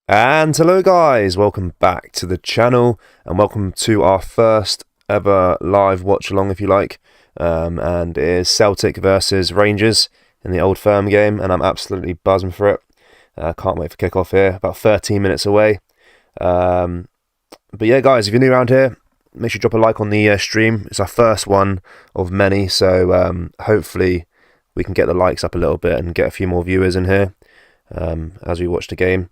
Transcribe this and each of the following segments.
And hello guys, welcome back to the channel and welcome to our first ever live watch along if you like, and it is Celtic versus Rangers in the Old Firm game and I'm absolutely buzzing for it. Can't wait for kickoff here, about 13 minutes away. But yeah guys, if you're new around here, make sure you drop a like on the stream. It's our first one of many, so hopefully we can get the likes up a little bit and get a few more viewers in here as we watch the game.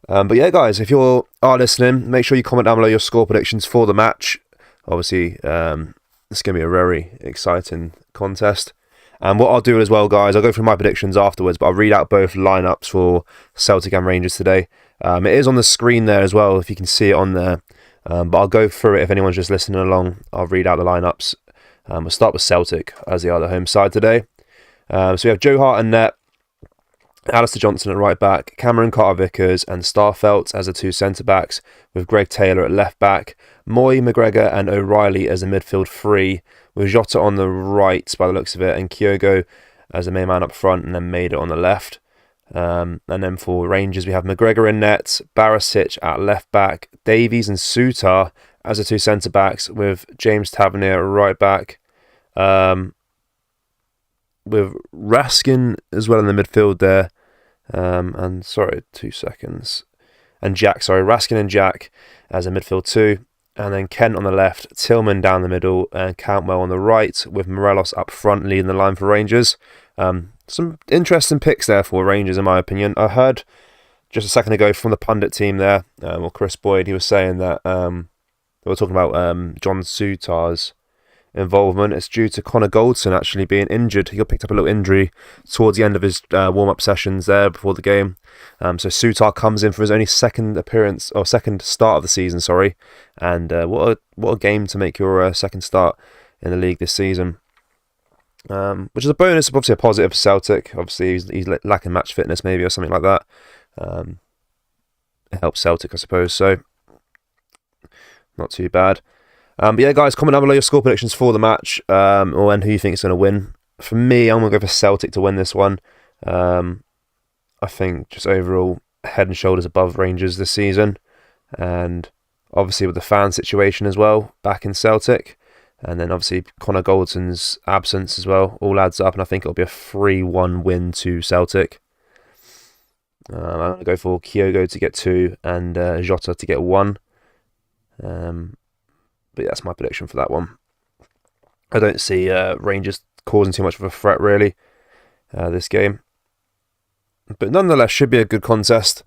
But yeah, guys, if you are listening, make sure you comment down below your score predictions for the match. Obviously, it's going to be a very exciting contest. And what I'll do as well, guys, I'll go through my predictions afterwards, but I'll read out both lineups for Celtic and Rangers today. It is on the screen there as well, if you can see it on there. But I'll go through it if anyone's just listening along. I'll read out the lineups. We'll start with Celtic, as they are the home side today. So we have Joe Hart and net. Alistair Johnson at right back, Cameron Carter-Vickers and Starfelt as the two centre-backs, with Greg Taylor at left back, Moy, McGregor and O'Reilly as the midfield three, with Jota on the right by the looks of it, and Kyogo as the main man up front, and then Maida on the left. And then for Rangers, we have McGregor in net, Barisic at left back, Davies and Sutar as the two centre-backs, with James Tavernier at right back, with Raskin as well in the midfield there. And sorry, 2 seconds. And Raskin and Jack as a midfield two. And then Kent on the left, Tillman down the middle, and Cantwell on the right, with Morelos up front leading the line for Rangers. Some interesting picks there for Rangers, in my opinion. I heard just a second ago from the pundit team there, or Chris Boyd, he was saying that they were talking about John Sutar's involvement. It's due to Connor Goldson actually being injured. He got picked up a little injury towards the end of his warm-up sessions there before the game. So Sutar comes in for his only second appearance, or second start of the season, sorry. And what a game to make your second start in the league this season. Which is a bonus, obviously a positive for Celtic. Obviously he's lacking match fitness maybe or something like that. It helps Celtic, I suppose. So not too bad. But yeah, guys, comment down below your score predictions for the match, or who you think is going to win. For me, I'm going to go for Celtic to win this one. I think just overall head and shoulders above Rangers this season, and obviously with the fan situation as well back in Celtic, and then obviously Connor Goldson's absence as well, all adds up, and I think it'll be a 3-1 win to Celtic. I'm going to go for Kyogo to get 2 and Jota to get 1. But yeah, that's my prediction for that one. I don't see Rangers causing too much of a threat, really, this game. But nonetheless, should be a good contest.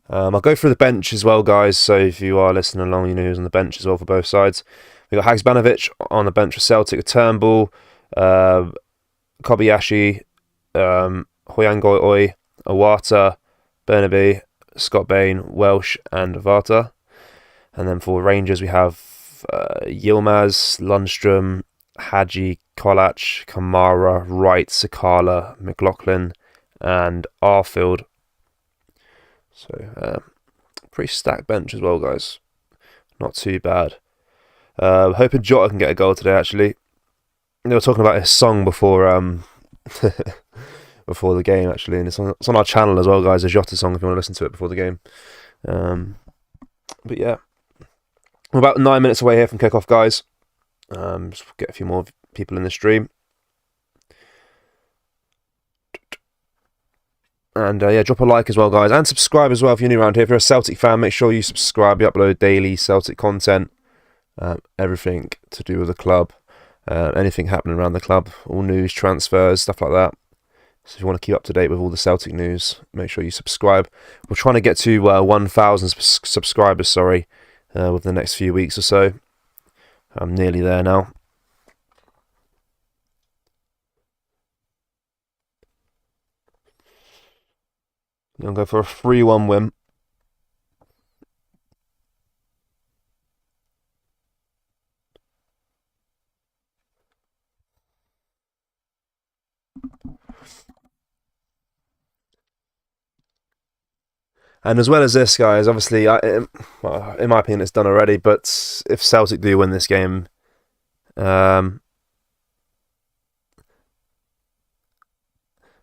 I'll go through the bench as well, guys. So if you are listening along, you know who's on the bench as well for both sides. We've got Haksabanovic on the bench for Celtic, Turnbull, Kobayashi, Hoyangoi, Awata, Burnaby, Scott Bain, Welsh and Varta. And then for Rangers, we have Yilmaz, Lundstrom, Hadji, Kolach, Kamara, Wright, Sakala, McLaughlin, and Arfield. So, pretty stacked bench as well, guys. Not too bad. Hoping Jota can get a goal today, actually. They were talking about his song before before the game, actually, and it's on our channel as well, guys. A Jota song if you want to listen to it before the game. But yeah. We're about 9 minutes away here from kickoff, guys. Just get a few more people in the stream. And yeah, drop a like as well, guys. And subscribe as well if you're new around here. If you're a Celtic fan, make sure you subscribe. We upload daily Celtic content. Everything to do with the club. Anything happening around the club. All news, transfers, stuff like that. So if you want to keep up to date with all the Celtic news, make sure you subscribe. We're trying to get to 1,000 subscribers, sorry. With the next few weeks or so. I'm nearly there now. I'm going to go for a 3-1 win. And as well as this, guys, obviously, in my opinion, it's done already. But if Celtic do win this game,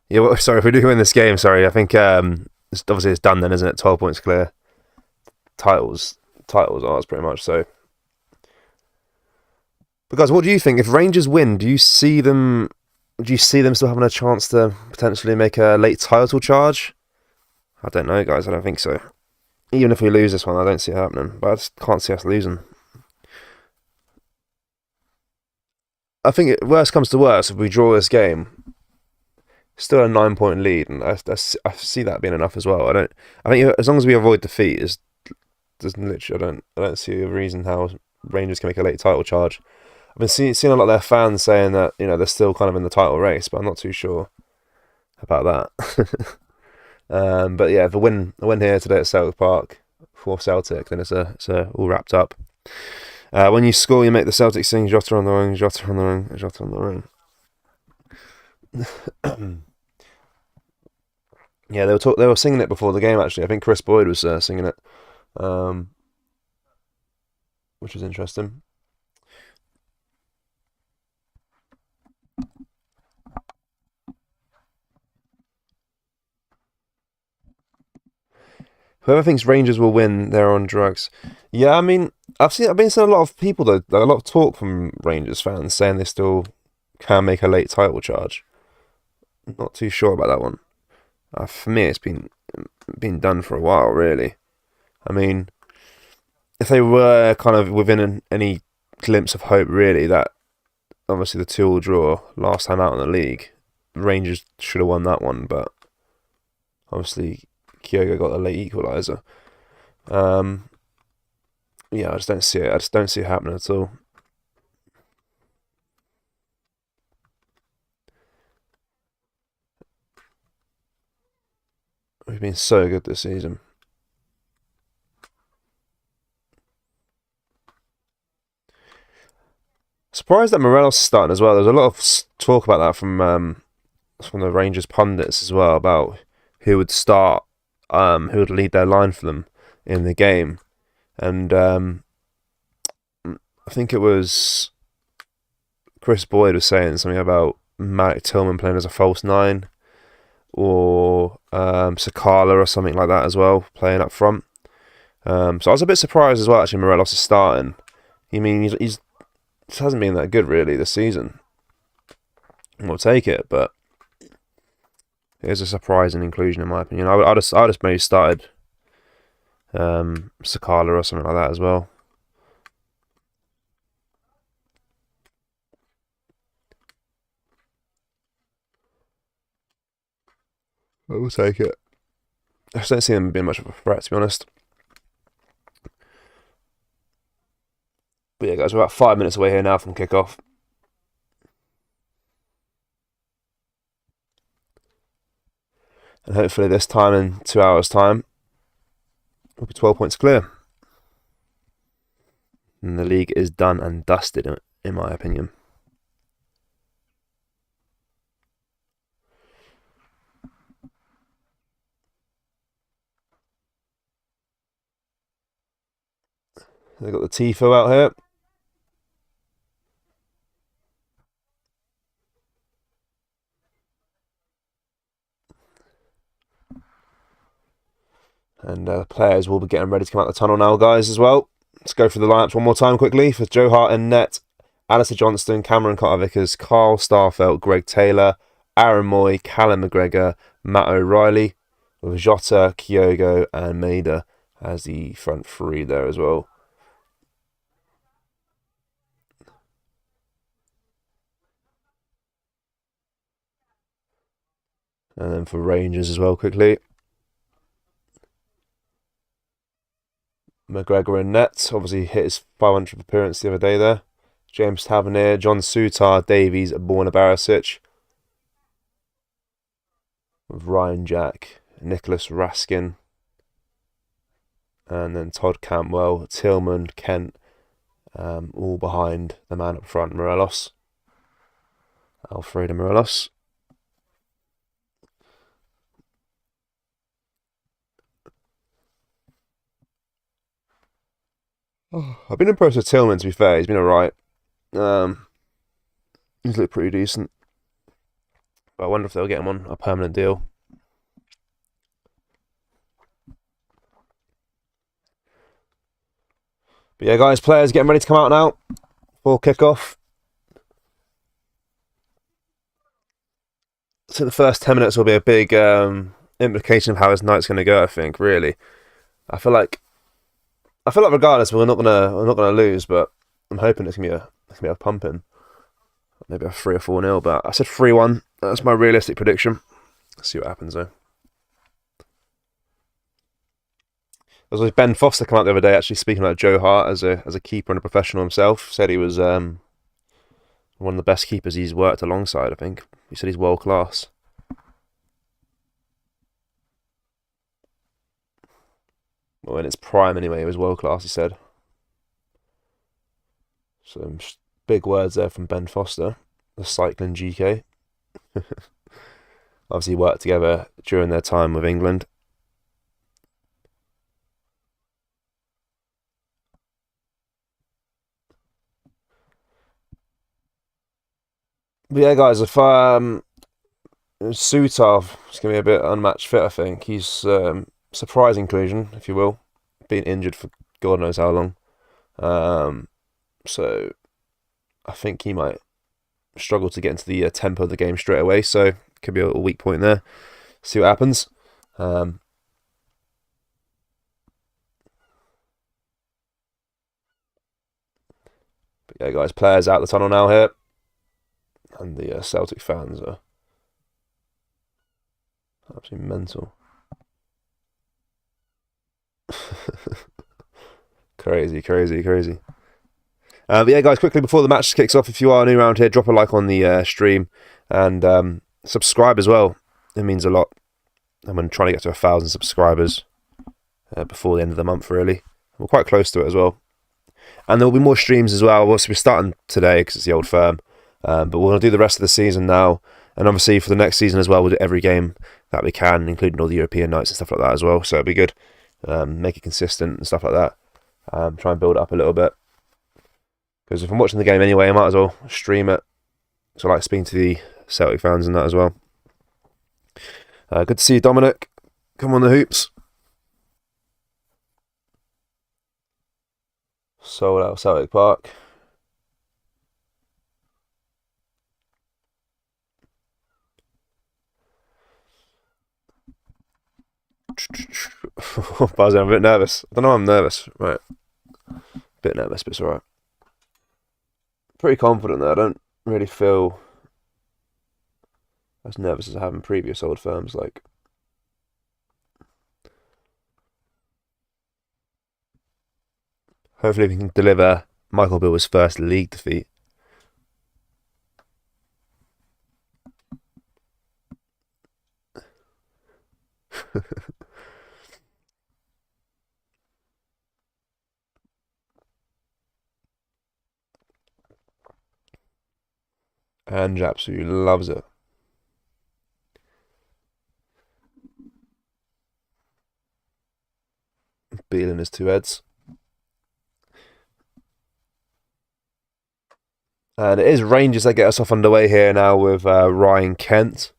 Yeah, well, sorry, if we do win this game, sorry, I think obviously it's done then, isn't it? 12 points clear. titles ours pretty much. So, but guys, what do you think? If Rangers win, do you see them? Do you see them still having a chance to potentially make a late title charge? I don't know, guys. I don't think so. Even if we lose this one, I don't see it happening. But I just can't see us losing. I think worst comes to worst, if we draw this game, still a 9-point lead, and I see that being enough as well. I think as long as we avoid defeat, there's literally I don't see a reason how Rangers can make a late title charge. I've been seeing a lot of their fans saying that they're still kind of in the title race, but I'm not too sure about that. But yeah, if a win here today at Celtic Park for Celtic, then it's all wrapped up. When you score, you make the Celtic sing "Jota on the wing, Jota on the wing, Jota on the wing." Yeah, they were singing it before the game. Actually, I think Chris Boyd was singing it, which was interesting. Whoever thinks Rangers will win, they're on drugs. Yeah, I mean, I've been seeing a lot of people though, a lot of talk from Rangers fans saying they still can make a late title charge. Not too sure about that one. For me, it's been done for a while, really. I mean, if they were kind of within any glimpse of hope, really, that obviously the 2-2 draw last time out in the league, Rangers should have won that one, but obviously Kyogo got a late equaliser. Yeah, I just don't see it. I just don't see it happening at all. We've been so good this season. Surprised that Morelos is starting as well. There's a lot of talk about that from the Rangers pundits as well, about who would start, who would lead their line for them in the game. And I think it was Chris Boyd was saying something about Malik Tillman playing as a false 9, or Sakala or something like that as well, playing up front. So I was a bit surprised as well, actually, Morelos is starting. I mean, he's hasn't been that good really this season. We'll take it, but it is a surprising inclusion in my opinion. I just maybe started Sakala or something like that as well. I will take it. I just don't see them being much of a threat, to be honest. But yeah, guys, we're about 5 minutes away here now from kickoff. And hopefully this time, in 2 hours' time, we'll be 12 points clear. And the league is done and dusted, in my opinion. They've got the Tifo out here. And players will be getting ready to come out the tunnel now, guys, as well. Let's go through the lineups one more time quickly. For Joe Hart in net, Alistair Johnston, Cameron Carter-Vickers, Carl Starfelt, Greg Taylor, Aaron Moy, Callum McGregor, Matt O'Reilly, with Jota, Kyogo and Maida as the front three there as well. And then for Rangers as well, quickly. McGregor in net, obviously hit his 500th appearance the other day there. James Tavernier, John Sutar, Davies, Borna Barisic. With Ryan Jack, Nicholas Raskin. And then Todd Cantwell, Tillman, Kent, all behind the man up front, Morelos. Alfredo Morelos. I've been impressed with Tillman, to be fair. He's been alright. He's looked pretty decent. But I wonder if they'll get him on a permanent deal. But yeah, guys, players getting ready to come out now for kickoff. So the first 10 minutes will be a big implication of how this night's going to go. I think, really, I feel like regardless, we're not gonna lose, but I'm hoping it's gonna be a pumping, maybe a 3 or 4-0. But I said 3-1. That's my realistic prediction. Let's see what happens though. There was Ben Foster come out the other day, actually speaking about Joe Hart as a keeper and a professional himself. Said he was one of the best keepers he's worked alongside. I think he said he's world class. Well, in its prime anyway, he was world class. He said. Some big words there from Ben Foster, the cycling GK. Obviously worked together during their time with England. But yeah, guys, if Sutov is going to be a bit unmatched fit, I think. He's surprise inclusion, if you will. Been injured for God knows how long. So I think he might struggle to get into the tempo of the game straight away. So could be a weak point there. See what happens. But yeah, guys, players out the tunnel now here. And the Celtic fans are absolutely mental. Crazy. But yeah, guys, quickly before the match kicks off, if you are new around here, drop a like on the stream and subscribe as well. It means a lot. I'm trying to get to 1,000 subscribers before the end of the month, really. We're quite close to it as well. And there will be more streams as well. We're starting today because it's the old firm. But we're going to do the rest of the season now. And obviously for the next season as well, we'll do every game that we can, including all the European nights and stuff like that as well. So it'll be good. Make it consistent and stuff like that. Try and build it up a little bit. Because if I'm watching the game anyway, I might as well stream it. So I like speaking to the Celtic fans and that as well. Good to see you, Dominic. Come on the hoops. Sold out Celtic Park. Buzzing, I'm a bit nervous. I don't know, I'm nervous. Right. Bit nervous, but it's alright. Pretty confident though. I don't really feel as nervous as I have in previous old firms. Like, hopefully we can deliver Michael Bill's first league defeat. And absolutely loves it. Bealing his 2 heads. And it is Rangers that get us off underway here now with Ryan Kent.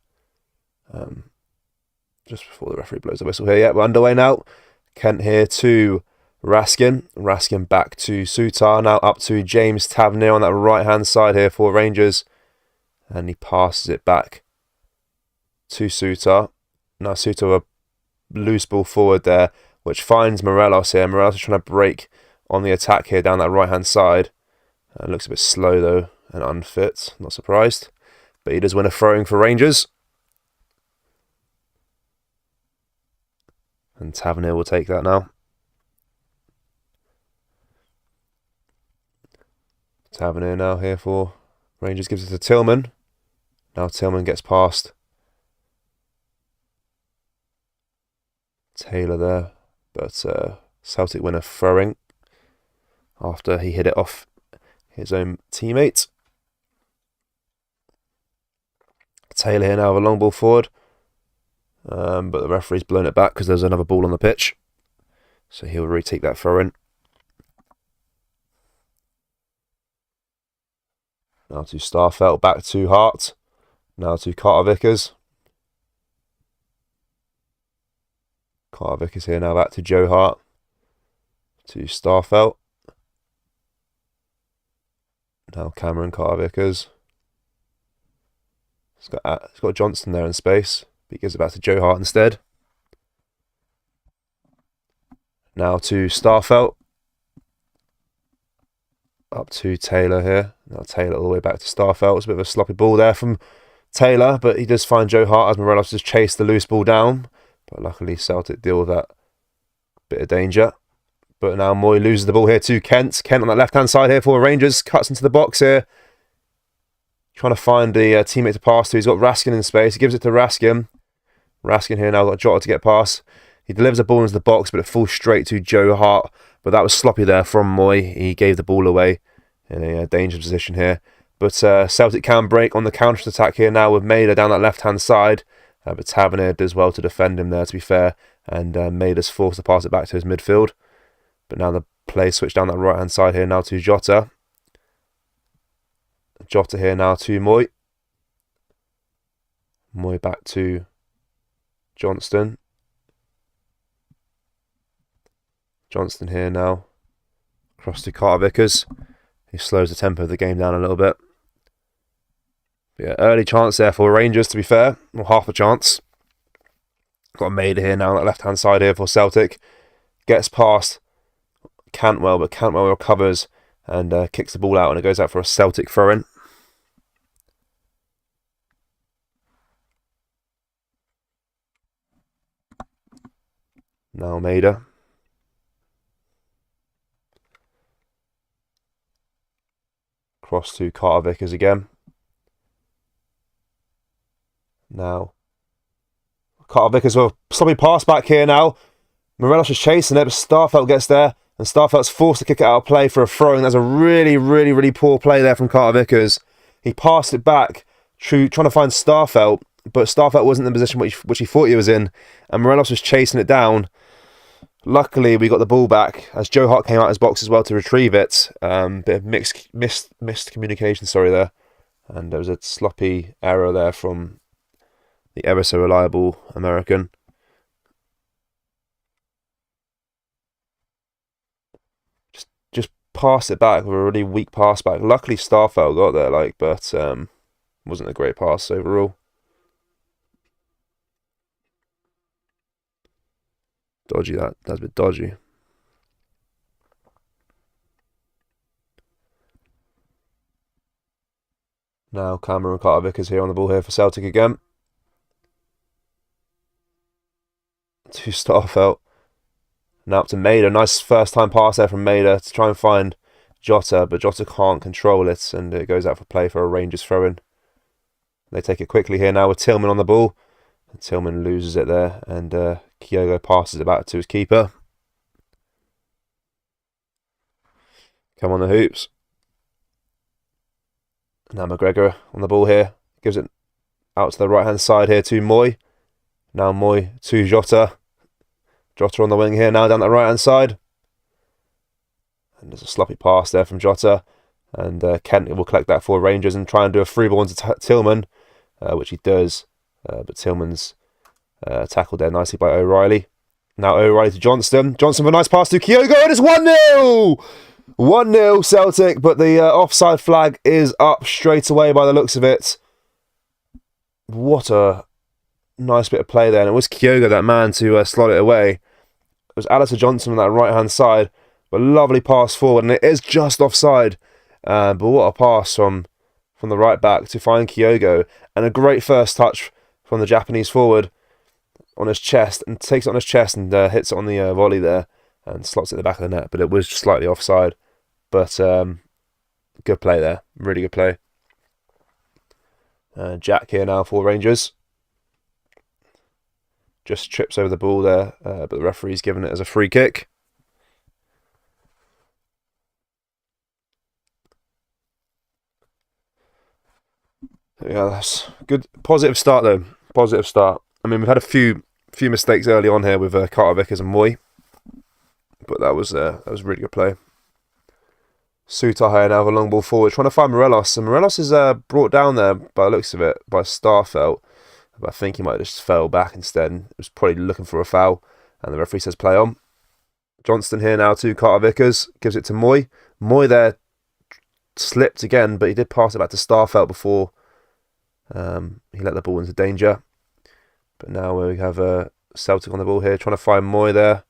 Just before the referee blows the whistle here. Yeah, we're underway now. Kent here to Raskin. Raskin back to Sutar. Now up to James Tavernier on that right-hand side here for Rangers. And he passes it back to Sutar. Now Sutar, a loose ball forward there, which finds Morelos here. Morelos is trying to break on the attack here down that right-hand side. Looks a bit slow though and unfit. Not surprised. But he does win a throwing for Rangers. And Tavernier will take that now. Tavernier now here for Rangers, gives it to Tillman. Now Tillman gets past Taylor there. But Celtic win a throwing after he hit it off his own teammate. Taylor here now with a long ball forward. But the referee's blown it back because there's another ball on the pitch. So he'll retake that throw in. Now to Starfelt, back to Hart. Now to Carter Vickers. Carter Vickers here now back to Joe Hart. To Starfelt. Now Cameron Carter-Vickers. It's got Johnston there in space. But he gives it back to Joe Hart instead. Now to Starfelt. Up to Taylor here. Now Taylor all the way back to Starfelt. It's a bit of a sloppy ball there from Taylor, but he does find Joe Hart as Morelos just chased the loose ball down. But luckily Celtic deal with that bit of danger. But now Moy loses the ball here to Kent. Kent on that left-hand side here for Rangers. Cuts into the box here. Trying to find the teammate to pass to. He's got Raskin in space. He gives it to Raskin. Raskin here now got Jota to get past. He delivers the ball into the box, but it falls straight to Joe Hart. But that was sloppy there from Moy. He gave the ball away in a dangerous position here. But Celtic can break on the counter-attack here now with Maida down that left-hand side. But Tavernier does well to defend him there, to be fair. And Maida's forced to pass it back to his midfield. But now the play switched down that right-hand side here now to Jota. Jota here now to Moy. Moy back to Johnston. Johnston here now. Across to Carter-Vickers. He slows the tempo of the game down a little bit. But yeah, early chance there for Rangers, to be fair. Well, half a chance. Got a Maida here now on that left-hand side here for Celtic. Gets past Cantwell, but Cantwell recovers and kicks the ball out, and it goes out for a Celtic throw-in. Now Maida. Cross to Carter-Vickers again. Now Carter-Vickers will sloppy pass back here now. Morelos is chasing it, but Starfelt gets there, and Starfelt's forced to kick it out of play for a throw-in. That's a really poor play there from Carter-Vickers. He passed it back, trying to find Starfelt, but Starfelt wasn't in the position which he thought he was in, and Morelos was chasing it down. Luckily, we got the ball back as Joe Hart came out of his box as well to retrieve it. Bit of missed communication, sorry there, and there was a sloppy error there from the ever so reliable American. Just passed it back with a really weak pass back. Luckily, Starfelt got there, but wasn't a great pass overall. Dodgy that. That's a bit dodgy. Now Cameron Carter-Vickers here on the ball here for Celtic again. To Starfelt. Now up to Maida. Nice first time pass there from Maida to try and find Jota, but Jota can't control it, and it goes out for play for a Rangers throw-in. They take it quickly here now with Tillman on the ball. And Tillman loses it there, and Kyogo passes it back to his keeper. Come on the hoops. Now McGregor on the ball here. Gives it out to the right-hand side here to Moy. Now Moy to Jota. Jota on the wing here now down the right-hand side. And there's a sloppy pass there from Jota. And Kent will collect that for Rangers and try and do a free ball into Tillman, which he does. But Tillman's tackled there nicely by O'Reilly. Now O'Reilly to Johnston. Johnston with a nice pass to Kyogo, and it's 1-0! 1-0 Celtic, but the offside flag is up straight away by the looks of it. What a nice bit of play there. And it was Kyogo, that man, to slot it away. It was Alistair Johnson on that right-hand side. But lovely pass forward, and it is just offside. But what a pass from the right back to find Kyogo. And a great first touch from the Japanese forward on his chest, and takes it on his chest and hits it on the volley there and slots it at the back of the net. But it was just slightly offside. But good play there. Really good play. Jack here now for Rangers. Just trips over the ball there, but the referee's given it as a free kick. Yeah, that's good. Positive start though. Positive start. I mean, we've had a few mistakes early on here with Carter-Vickers and Moy, but that was really good play. Sutai here now with a long ball forward, trying to find Morelos, and Morelos is brought down there by the looks of it by Starfelt, but I think he might have just fell back instead. He was probably looking for a foul, and the referee says play on. Johnston here now to Carter-Vickers, gives it to Moy. Moy there slipped again, but he did pass it back to Starfelt before he let the ball into danger. But now we have Celtic on the ball here, trying to find Moy there.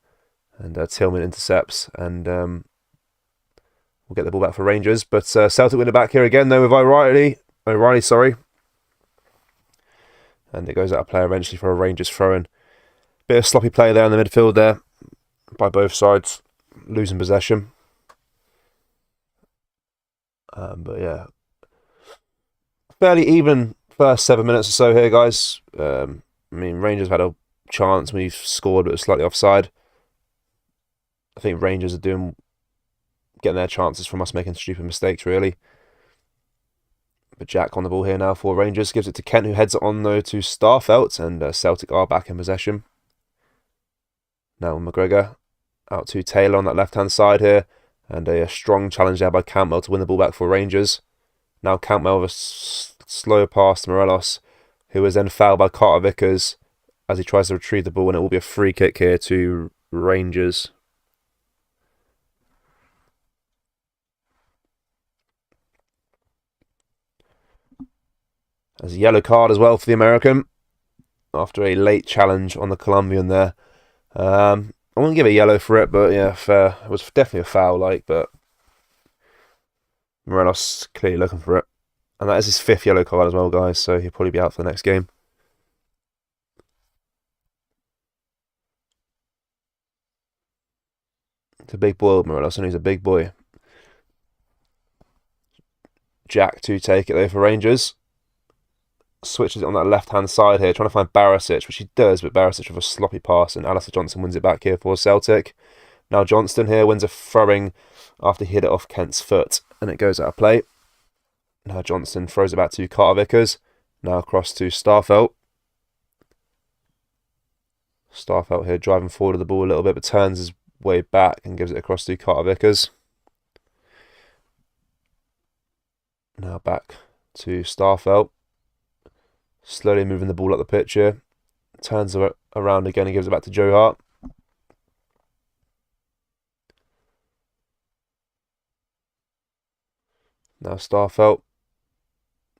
And Tillman intercepts, and we'll get the ball back for Rangers. But Celtic win it back here again, though, with O'Reilly, sorry. And it goes out of play eventually for a Rangers throw-in. Bit of sloppy play there in the midfield there by both sides, losing possession. But yeah, fairly even first 7 minutes or so here, guys. I mean, Rangers had a chance. We've scored, but it was slightly offside. I think Rangers are getting their chances from us making stupid mistakes, really. But Jack on the ball here now for Rangers. Gives it to Kent, who heads it on, though, to Starfelt. And Celtic are back in possession. Now McGregor out to Taylor on that left-hand side here. And a strong challenge there by Campbell to win the ball back for Rangers. Now Campbell with a slow pass to Morelos, who is then fouled by Carter Vickers as he tries to retrieve the ball. And it will be a free kick here to Rangers. There's a yellow card as well for the American after a late challenge on the Colombian there. I wouldn't give a yellow for it, but yeah, fair. It was definitely a foul, but Morelos clearly looking for it. And that is his 5th yellow card as well, guys, so he'll probably be out for the next game. It's a big boy, Morelos, and he's a big boy. Jack to take it though for Rangers. Switches it on that left-hand side here, trying to find Barisic, which he does, but Barisic with a sloppy pass, and Alistair Johnson wins it back here for Celtic. Now Johnston here wins a throwing after he hit it off Kent's foot, and it goes out of play. Now Johnston throws it back to Carter Vickers. Now across to Starfelt. Starfelt here driving forward of the ball a little bit, but turns his way back and gives it across to Carter Vickers. Now back to Starfelt. Slowly moving the ball up the pitch here. Turns around again and gives it back to Joe Hart. Now Starfelt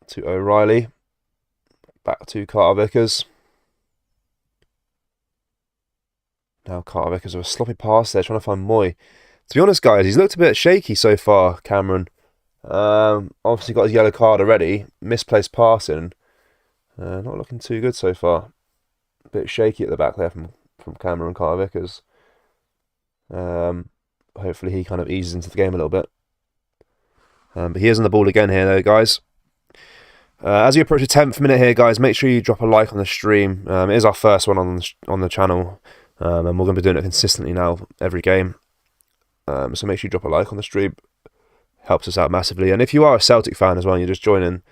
to O'Reilly. Back to Carter Vickers. Now Carter Vickers with a sloppy pass there, trying to find Moy. To be honest, guys, he's looked a bit shaky so far, Cameron. Obviously got his yellow card already. Misplaced passing. Not looking too good so far. A bit shaky at the back there from Cameron Carter Vickers. Hopefully he kind of eases into the game a little bit. But he is on the ball again here, though, guys. As we approach the 10th minute here, guys, make sure you drop a like on the stream. It is our first one on the channel, and we're going to be doing it consistently now every game. So make sure you drop a like on the stream. Helps us out massively. And if you are a Celtic fan as well and you're just joining,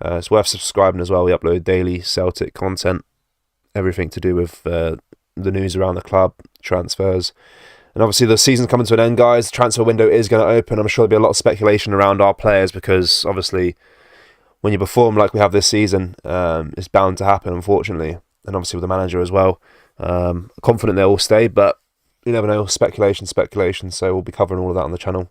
it's worth subscribing as well. We upload daily Celtic content, everything to do with the news around the club, transfers. And obviously the season's coming to an end, guys. The transfer window is going to open. I'm sure there'll be a lot of speculation around our players because obviously when you perform like we have this season, it's bound to happen, unfortunately. And obviously with the manager as well. Confident they'll all stay, but you never know. Speculation. So we'll be covering all of that on the channel.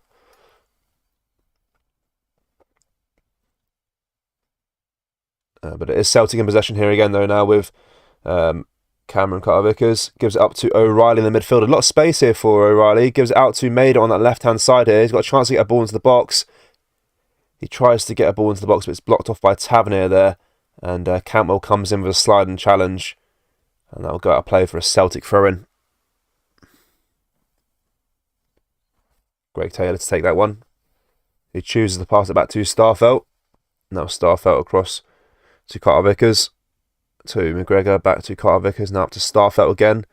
But it is Celtic in possession here again, though, now with Cameron Carter Vickers. Gives it up to O'Reilly in the midfield. A lot of space here for O'Reilly. Gives it out to Maida on that left-hand side here. He's got a chance to get a ball into the box. He tries to get a ball into the box, but it's blocked off by Tavernier there. And Campbell comes in with a sliding challenge. And that'll go out of play for a Celtic throw-in. Greg Taylor to take that one. He chooses to pass it back to Starfelt. Now Starfelt across to Carter Vickers, to McGregor, back to Carter Vickers, now up to Starfelt again,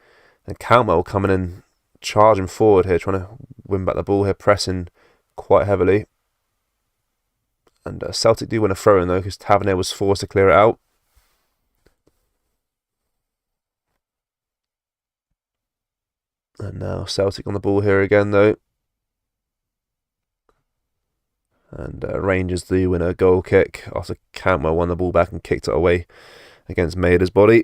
and Campbell coming in, charging forward here, trying to win back the ball here, pressing quite heavily, and Celtic do win a throw-in though, because Tavernier was forced to clear it out. And now Celtic on the ball here again though, and Rangers do win a goal kick after Campbell won the ball back and kicked it away against Maida's body.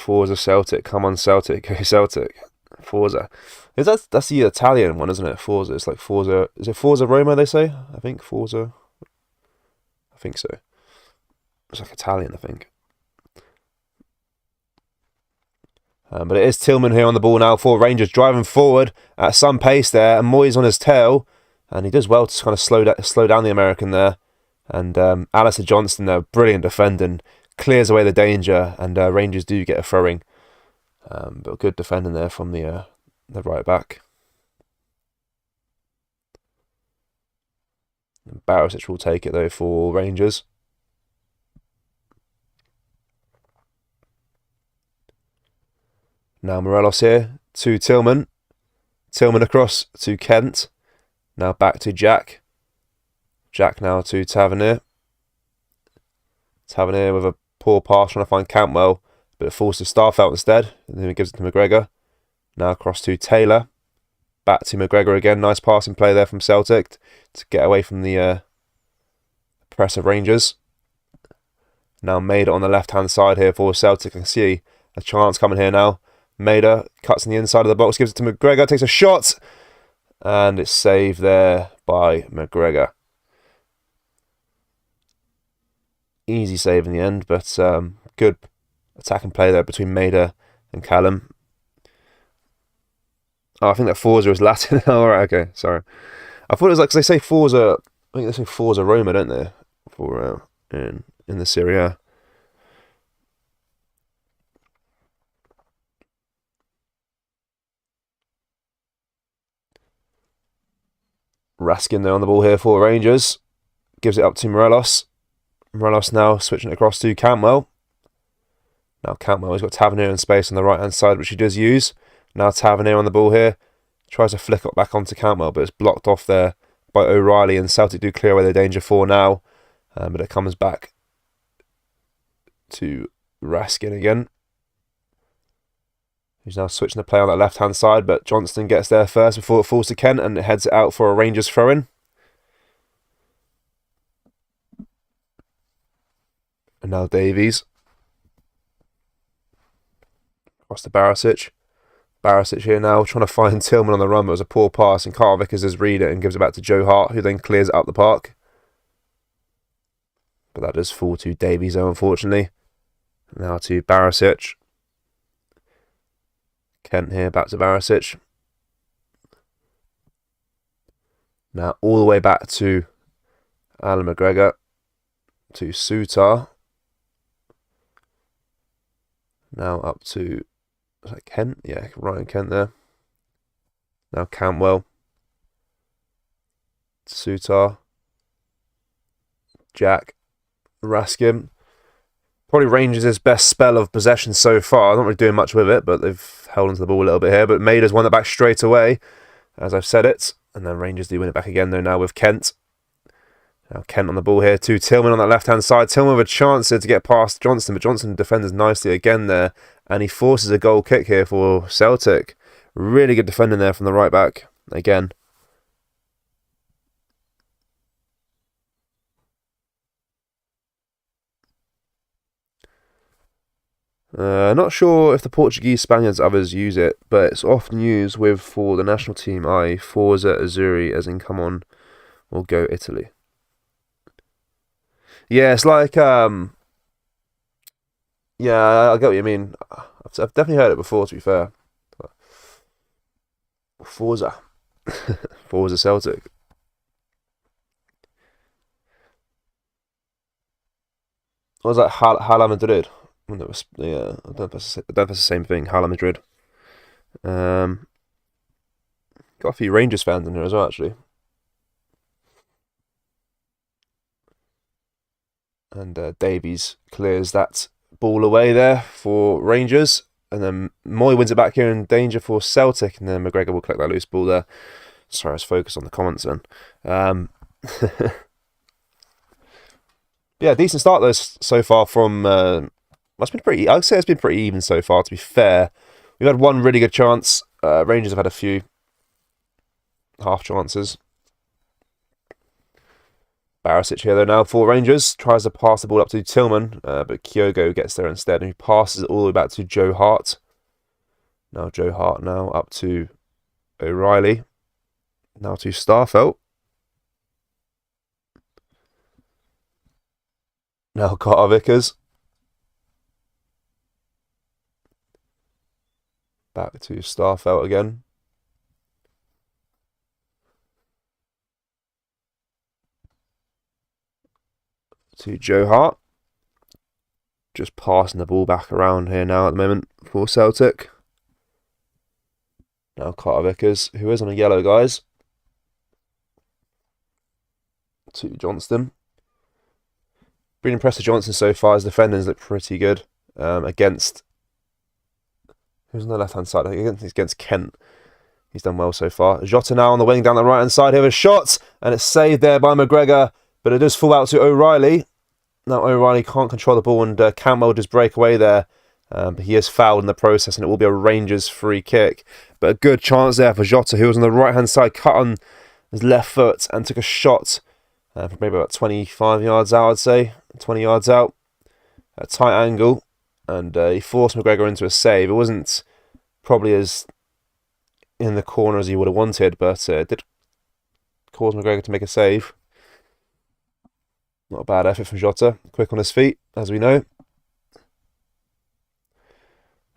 Forza Celtic. Come on, Celtic. Go Celtic. Forza. That's the Italian one, isn't it? Forza. It's like Forza. Is it Forza Roma, they say? I think Forza. I think so. It's like Italian, I think. But it is Tillman here on the ball now for Rangers, driving forward at some pace there, and Moyes on his tail, and he does well to kind of slow down the American there. And Alistair Johnston there, brilliant defending, clears away the danger, and Rangers do get a throwing. But good defending there from the right back. Barisic will take it though for Rangers. Now Morelos here to Tillman. Tillman across to Kent. Now back to Jack. Jack now to Tavernier. Tavernier with a poor pass trying to find Cantwell, but it falls to Starfelt instead. And then he gives it to McGregor. Now across to Taylor. Back to McGregor again. Nice passing play there from Celtic to get away from the press of Rangers. Now Maida on the left-hand side here for Celtic. I can see a chance coming here now. Maida cuts in the inside of the box, gives it to McGregor, takes a shot, and it's saved there by McGregor. Easy save in the end, but good attacking play there between Maida and Callum. Oh, I think that Forza is Latin. Oh, right, okay, sorry. I thought it was like, because they say Forza, I think they say Forza Roma, don't they? For in the Serie A. Raskin there on the ball here for Rangers. Gives it up to Morelos. Morelos now switching it across to Cantwell. Now Cantwell has got Tavernier in space on the right hand side, which he does use. Now Tavernier on the ball here. Tries to flick it back onto Cantwell, but it's blocked off there by O'Reilly, and Celtic do clear away the danger for now. But it comes back to Raskin again, who's now switching the play on that left-hand side, but Johnston gets there first before it falls to Kent, and it heads it out for a Rangers throw-in. And now Davies. Across to Barisic. Barisic here now, trying to find Tillman on the run, but it was a poor pass, and Carl Vickers does read it and gives it back to Joe Hart, who then clears it up the park. But that does fall to Davies, though, unfortunately. Now to Barisic. Kent here, back to Barisic. Now all the way back to Alan McGregor. To Sutar. Now up to, is that Kent? Yeah, Ryan Kent there. Now Cantwell. Sutar. Jack. Raskin. Probably Rangers' best spell of possession so far. Not really doing much with it, but they've held onto the ball a little bit here. But Maida's won it back straight away, as I've said it. And then Rangers do win it back again, though, now with Kent. Now Kent on the ball here to Tillman on that left-hand side. Tillman with a chance here to get past Johnston, but Johnston defends nicely again there. And he forces a goal kick here for Celtic. Really good defending there from the right back. Again. Not sure if the Portuguese, Spaniards, others use it, but it's often used with for the national team, i.e. Forza Azzurri, as in come on, we'll go Italy. Yeah, it's like, yeah, I get what you mean. I've definitely heard it before, to be fair. Forza. Forza Celtic. What was that, Hala Madrid? When it was, yeah, I don't know if that's the same thing. Hala Madrid. Got a few Rangers fans in here as well, actually. And Davies clears that ball away there for Rangers. And then Moy wins it back here in danger for Celtic. And then McGregor will collect that loose ball there. Sorry, I was focused on the comments then. Yeah, decent start though so far from... it's been pretty. I'd say it's been pretty even so far. To be fair, we've had one really good chance. Rangers have had a few half chances. Barisic here though now for Rangers. Tries to pass the ball up to Tillman, but Kyogo gets there instead, and he passes it all the way back to Joe Hart. Now Joe Hart now up to O'Reilly. Now to Starfelt. Now Carter Vickers. Back to Starfelt again. To Joe Hart. Just passing the ball back around here now at the moment for Celtic. Now Carter Vickers, who is on a yellow, guys. To Johnston. Been impressed with Johnston so far. His defenders look pretty good against... Who's on the left-hand side? I think against Kent. He's done well so far. Jota now on the wing down the right-hand side. Here a shot, and it's saved there by McGregor, but it does fall out to O'Reilly. Now O'Reilly can't control the ball, and Campbell just break away there. But he is fouled in the process, and it will be a Rangers free kick. But a good chance there for Jota, who was on the right-hand side, cut on his left foot and took a shot from maybe about 25 yards out, I'd say. 20 yards out. At a tight angle. And he forced McGregor into a save. It wasn't probably as in the corner as he would have wanted, but it did cause McGregor to make a save. Not a bad effort from Jota. Quick on his feet, as we know.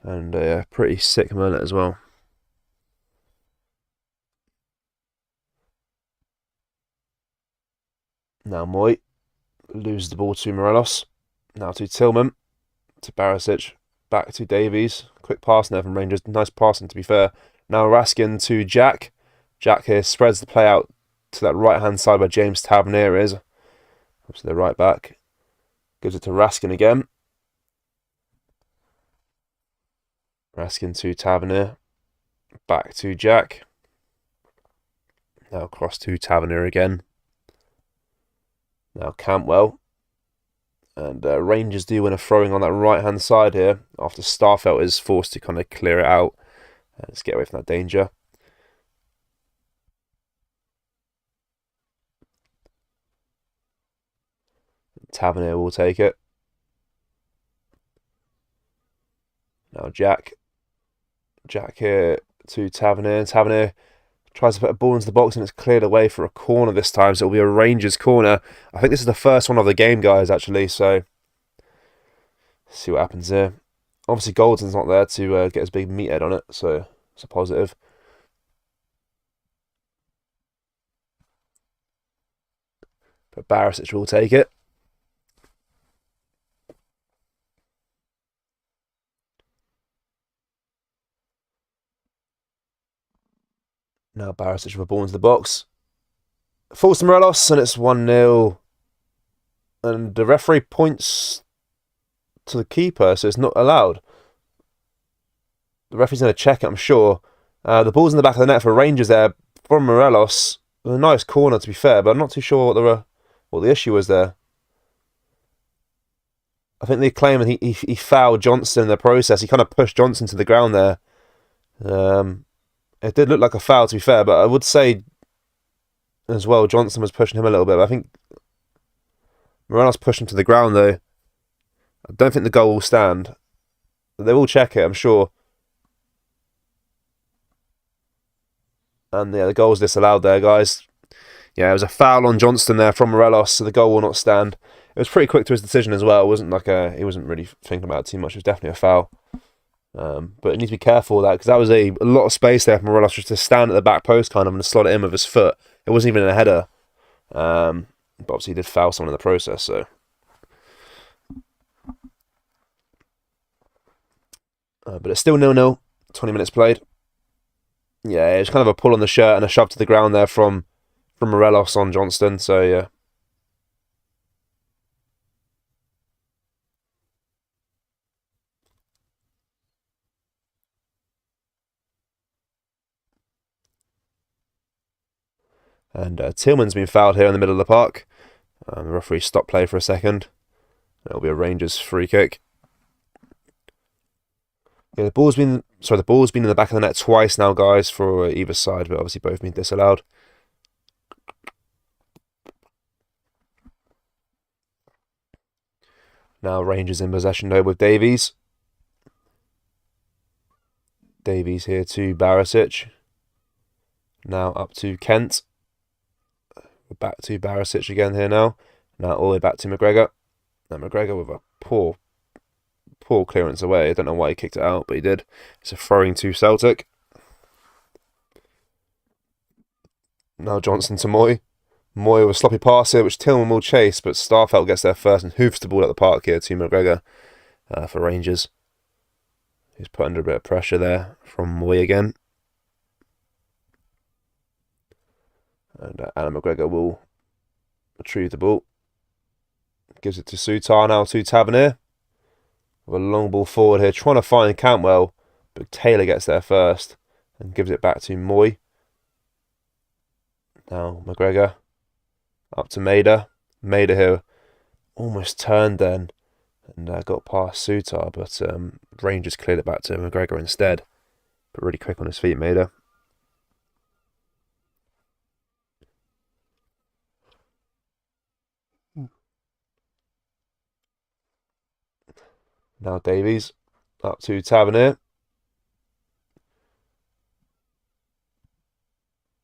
And a pretty sick mullet as well. Now Moy loses the ball to Morelos. Now to Tillman. To Barisic. Back to Davies. Quick pass there from Rangers. Nice passing, to be fair. Now Raskin to Jack. Jack here spreads the play out to that right-hand side where James Tavernier is. Obviously, the right back. Gives it to Raskin again. Raskin to Tavernier. Back to Jack. Now cross to Tavernier again. Now Cantwell. And Rangers do win a throwing on that right-hand side here after Starfelt is forced to kind of clear it out. Let's get away from that danger. Tavernier will take it. Now Jack. Jack here to Tavernier. Tavernier tries to put a ball into the box and it's cleared away for a corner this time. So it'll be a Rangers corner. I think this is the first one of the game, guys, actually. So let's see what happens here. Obviously, Golden's not there to get his big meathead on it. So it's a positive. But Barisic will take it. Now Barisic with a ball into the box. Falls to Morelos, and it's 1-0. And the referee points to the keeper, so it's not allowed. The referee's going to check it, I'm sure. The ball's in the back of the net for Rangers there from Morelos. A nice corner, to be fair, but I'm not too sure what the issue was there. I think they claim that he fouled Johnston in the process. He kind of pushed Johnston to the ground there. It did look like a foul, to be fair, but I would say as well Johnston was pushing him a little bit. But I think Morelos pushed him to the ground, though. I don't think the goal will stand. They will check it, I'm sure. And yeah, the goal's disallowed there, guys. Yeah, it was a foul on Johnston there from Morelos, so the goal will not stand. It was pretty quick to his decision as well. It wasn't like he wasn't really thinking about it too much. It was definitely a foul. But you need to be careful of that, because that was a lot of space there for Morelos just to stand at the back post kind of and slot it in with his foot. It wasn't even a header. But obviously he did foul someone in the process, so. But it's still 0-0. 20 minutes played. Yeah, it's kind of a pull on the shirt and a shove to the ground there from Morelos on Johnston, so yeah. And Tillman's been fouled here in the middle of the park. The referee stopped play for a second. It'll be a Rangers free kick. Yeah, the ball's been in the back of the net twice now, guys, for either side, but obviously both been disallowed. Now Rangers in possession though with Davies. Davies here to Barisic. Now up to Kent. We're back to Barisic again here now. Now all the way back to McGregor. Now McGregor with a poor clearance away. I don't know why he kicked it out, but he did. It's a throwing to Celtic. Now Johnson to Moy. Moy with a sloppy pass here, which Tillman will chase, but Starfelt gets there first and hoofs the ball at the park here to McGregor for Rangers. He's put under a bit of pressure there from Moy again. And Alan McGregor will retrieve the ball. Gives it to Sutar now to Tavernier. With a long ball forward here, trying to find Cantwell, but Taylor gets there first and gives it back to Moy. Now McGregor up to Maida. Maida here almost turned then and got past Sutar, but Rangers cleared it back to McGregor instead. But really quick on his feet, Maida. Now Davies up to Tavernier.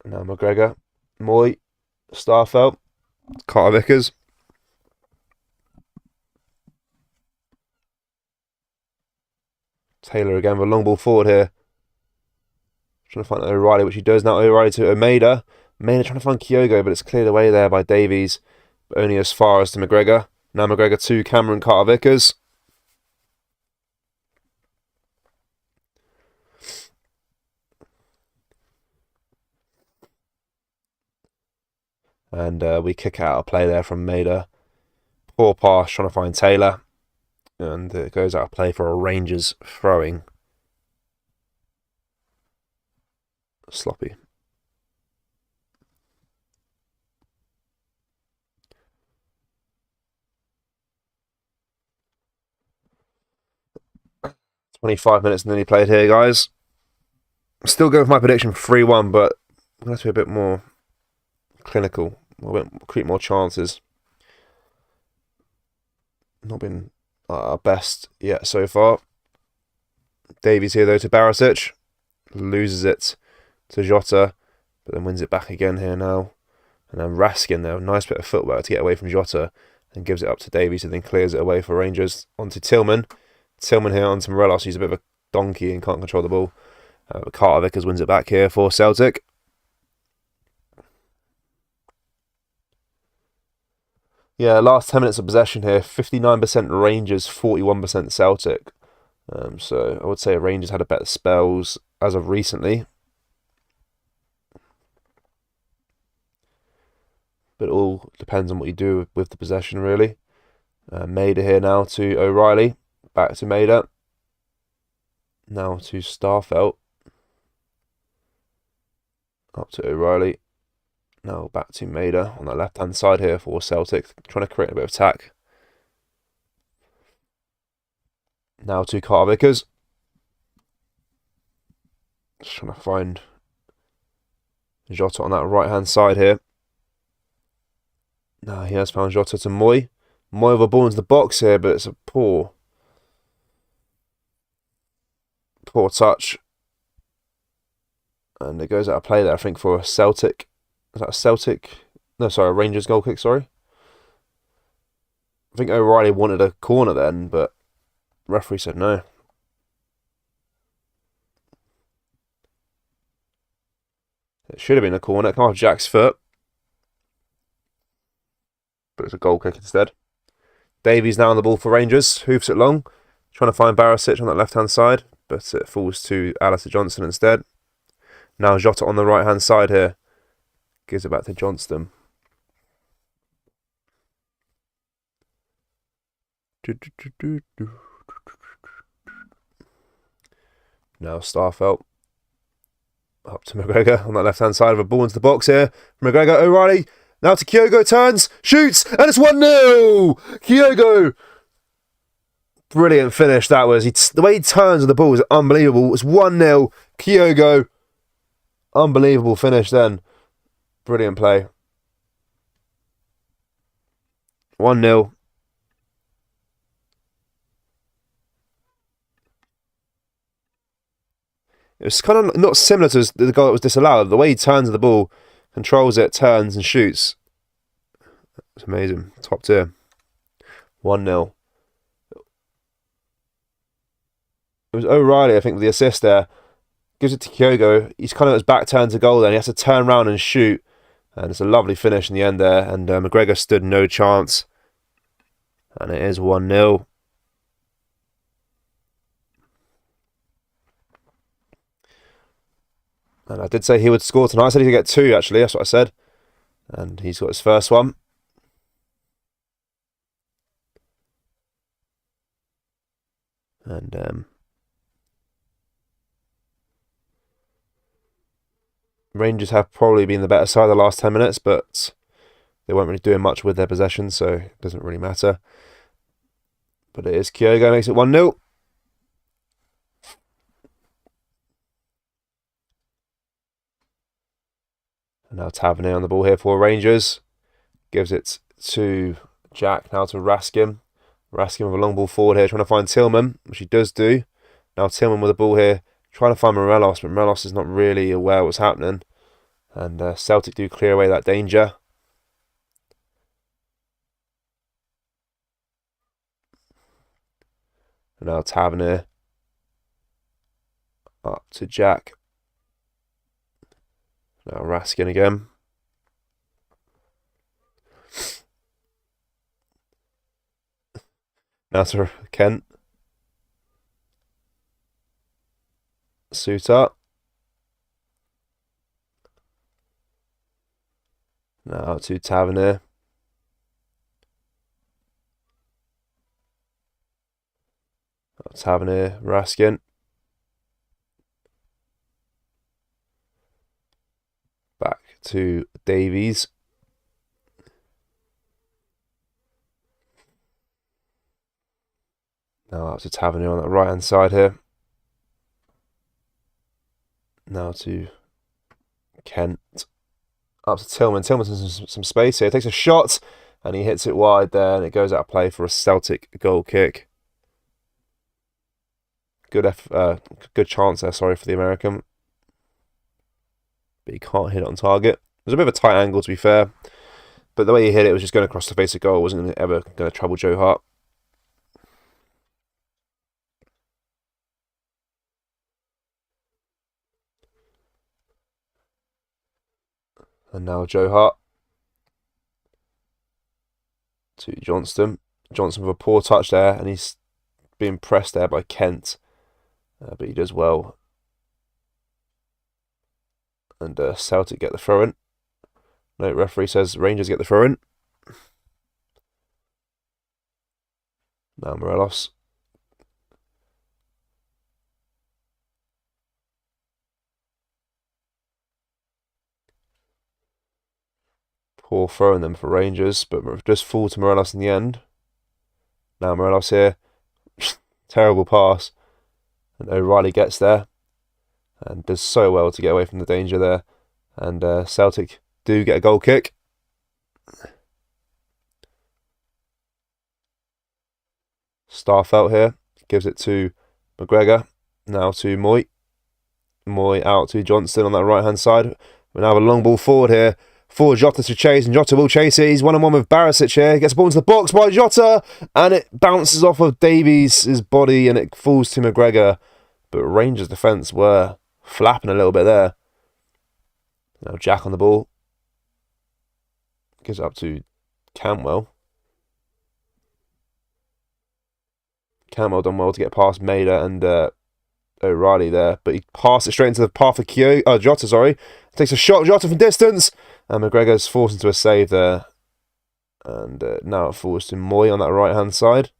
Now McGregor, Moy, Starfelt, Carter Vickers. Taylor again with a long ball forward here. Trying to find O'Reilly, which he does now. O'Reilly to Maida. Maida trying to find Kyogo, but it's cleared away there by Davies. But only as far as to McGregor. Now McGregor to Cameron Carter Vickers. And we kick out a play there from Maida. Poor pass, trying to find Taylor. And it goes out of play for a Rangers throwing. Sloppy. "25 minutes nearly played here, guys. Still going for my prediction 3-1, but I'm going to have to be a bit more clinical. Create more chances. Not been our best yet so far. Davies here though to Barisic. Loses it to Jota, but then wins it back again here now. And then Raskin there, nice bit of footwork to get away from Jota and gives it up to Davies, and then clears it away for Rangers. Onto Tillman. Tillman here onto Morelos. He's a bit of a donkey and can't control the ball. Carter Vickers wins it back here for Celtic. Yeah, last 10 minutes of possession here. 59% Rangers, 41% Celtic. So I would say Rangers had a better spells as of recently. But it all depends on what you do with the possession, really. Maida here now to O'Reilly. Back to Maida. Now to Starfelt. Up to O'Reilly. Now back to Maida on the left-hand side here for Celtic. Trying to create a bit of attack. Now to Carter Vickers. Just trying to find Jota on that right-hand side here. Now he has found Jota to Moy. Moy with a ball into the box here, but it's a poor touch. And it goes out of play there, I think, for a Celtic. Is that a Celtic? No, sorry, a Rangers goal kick, sorry. I think O'Reilly wanted a corner then, but the referee said no. It should have been a corner. It came off Jack's foot. But it's a goal kick instead. Davies now on the ball for Rangers. Hoofs it long. Trying to find Barisic on that left-hand side. But it falls to Alistair Johnston instead. Now Jota on the right-hand side here. Gives it back to Johnston. Now Starfelt. Up to McGregor on that left-hand side of a ball into the box here. McGregor, O'Reilly. Now to Kyogo, turns, shoots, and it's 1-0! Kyogo! Brilliant finish that was. The way he turns with the ball was unbelievable. It's 1-0. Kyogo. Unbelievable finish then. Brilliant play. 1-0. It was kind of not similar to the goal that was disallowed. The way he turns the ball, controls it, turns and shoots. It's amazing. Top tier. 1-0. It was O'Reilly, I think, with the assist there. Gives it to Kyogo. He's kind of his back turned to goal then. He has to turn around and shoot. And it's a lovely finish in the end there. And McGregor stood no chance. And it is 1-0. And I did say he would score tonight. I said he'd get 2, actually. That's what I said. And he's got his first one. And Rangers have probably been the better side the last 10 minutes, but they weren't really doing much with their possession, so it doesn't really matter. But it is Kyogo, makes it 1-0. And now Tavernier on the ball here for Rangers. Gives it to Jack, now to Raskin. Raskin with a long ball forward here, trying to find Tillman, which he does do. Now Tillman with the ball here, trying to find Morelos, but Morelos is not really aware of what's happening. And Celtic do clear away that danger. And now Tavernier. Up to Jack. Now Raskin again. Now to Kent. Suter. Now to Tavernier. Tavernier, Raskin. Back to Davies. Now up to Tavernier on the right hand side here. Now to Kent. Up to Tillman. Tillman's in some space here. Takes a shot and he hits it wide there and it goes out of play for a Celtic goal kick. Good chance there, sorry, for the American. But he can't hit it on target. It was a bit of a tight angle, to be fair. But the way he hit it was just going across the face of goal. It wasn't ever going to trouble Joe Hart. And now Joe Hart. To Johnston. Johnston with a poor touch there. And he's being pressed there by Kent. But he does well. And Celtic get the throw-in. No, referee says Rangers get the throw-in. Now Morelos. Poor throwing them for Rangers, but just fall to Morelos in the end. Now Morelos here. Terrible pass. And O'Reilly gets there. And does so well to get away from the danger there. And Celtic do get a goal kick. Starfelt here. Gives it to McGregor. Now to Moy. Moy out to Johnston on that right hand side. We now have a long ball forward here. For Jota to chase, and Jota will chase it. He's 1-on-1 with Barisic here. Gets the ball into the box by Jota. And it bounces off of Davies' body and it falls to McGregor. But Rangers' defence were flapping a little bit there. Now Jack on the ball. Gives it up to Cantwell. Cantwell done well to get past Maida and O'Reilly there. But he passed it straight into the path of Jota, sorry. Takes a shot, Jota from distance. And McGregor's forced into a save there. And now it falls to Moy on that right-hand side.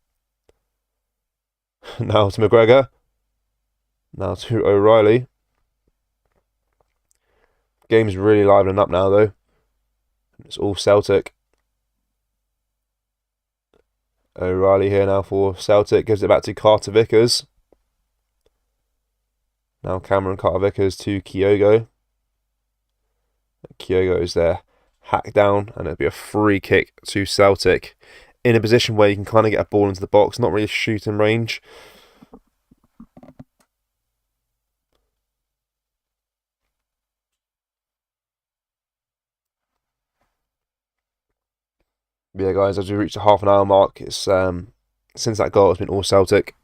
Now to McGregor. Now to O'Reilly. Game's really livening up now, though. It's all Celtic. O'Reilly here now for Celtic. Gives it back to Carter Vickers. Now Cameron Carter Vickers to Kyogo. Kyogo's there. Hacked down. And it'll be a free kick to Celtic. In a position where you can kind of get a ball into the box. Not really shooting range. Yeah, guys, as we reach the half an hour mark, it's since that goal, it's been all Celtic.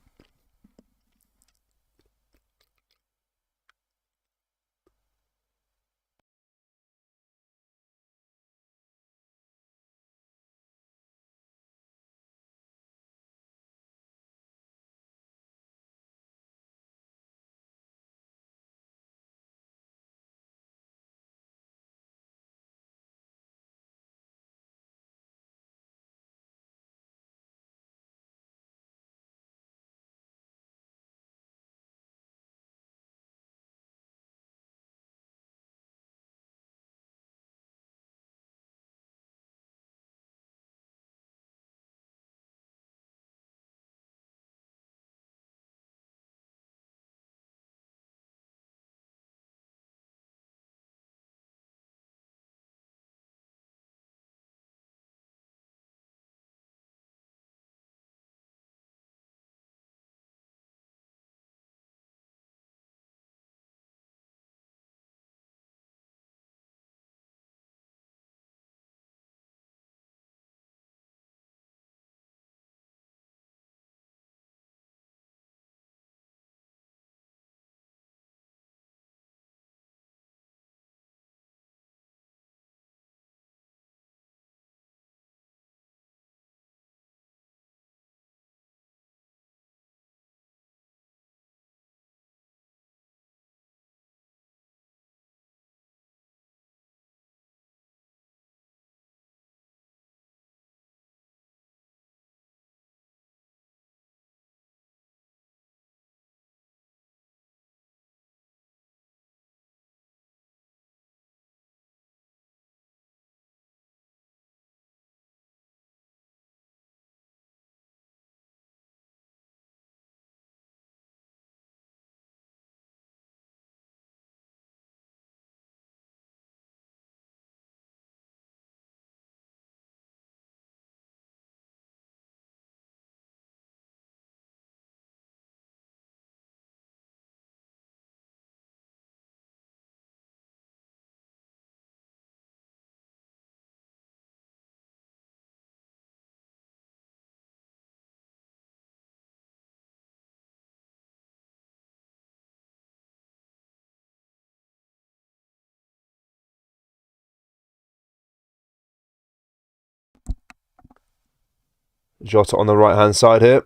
Jota on the right hand side here.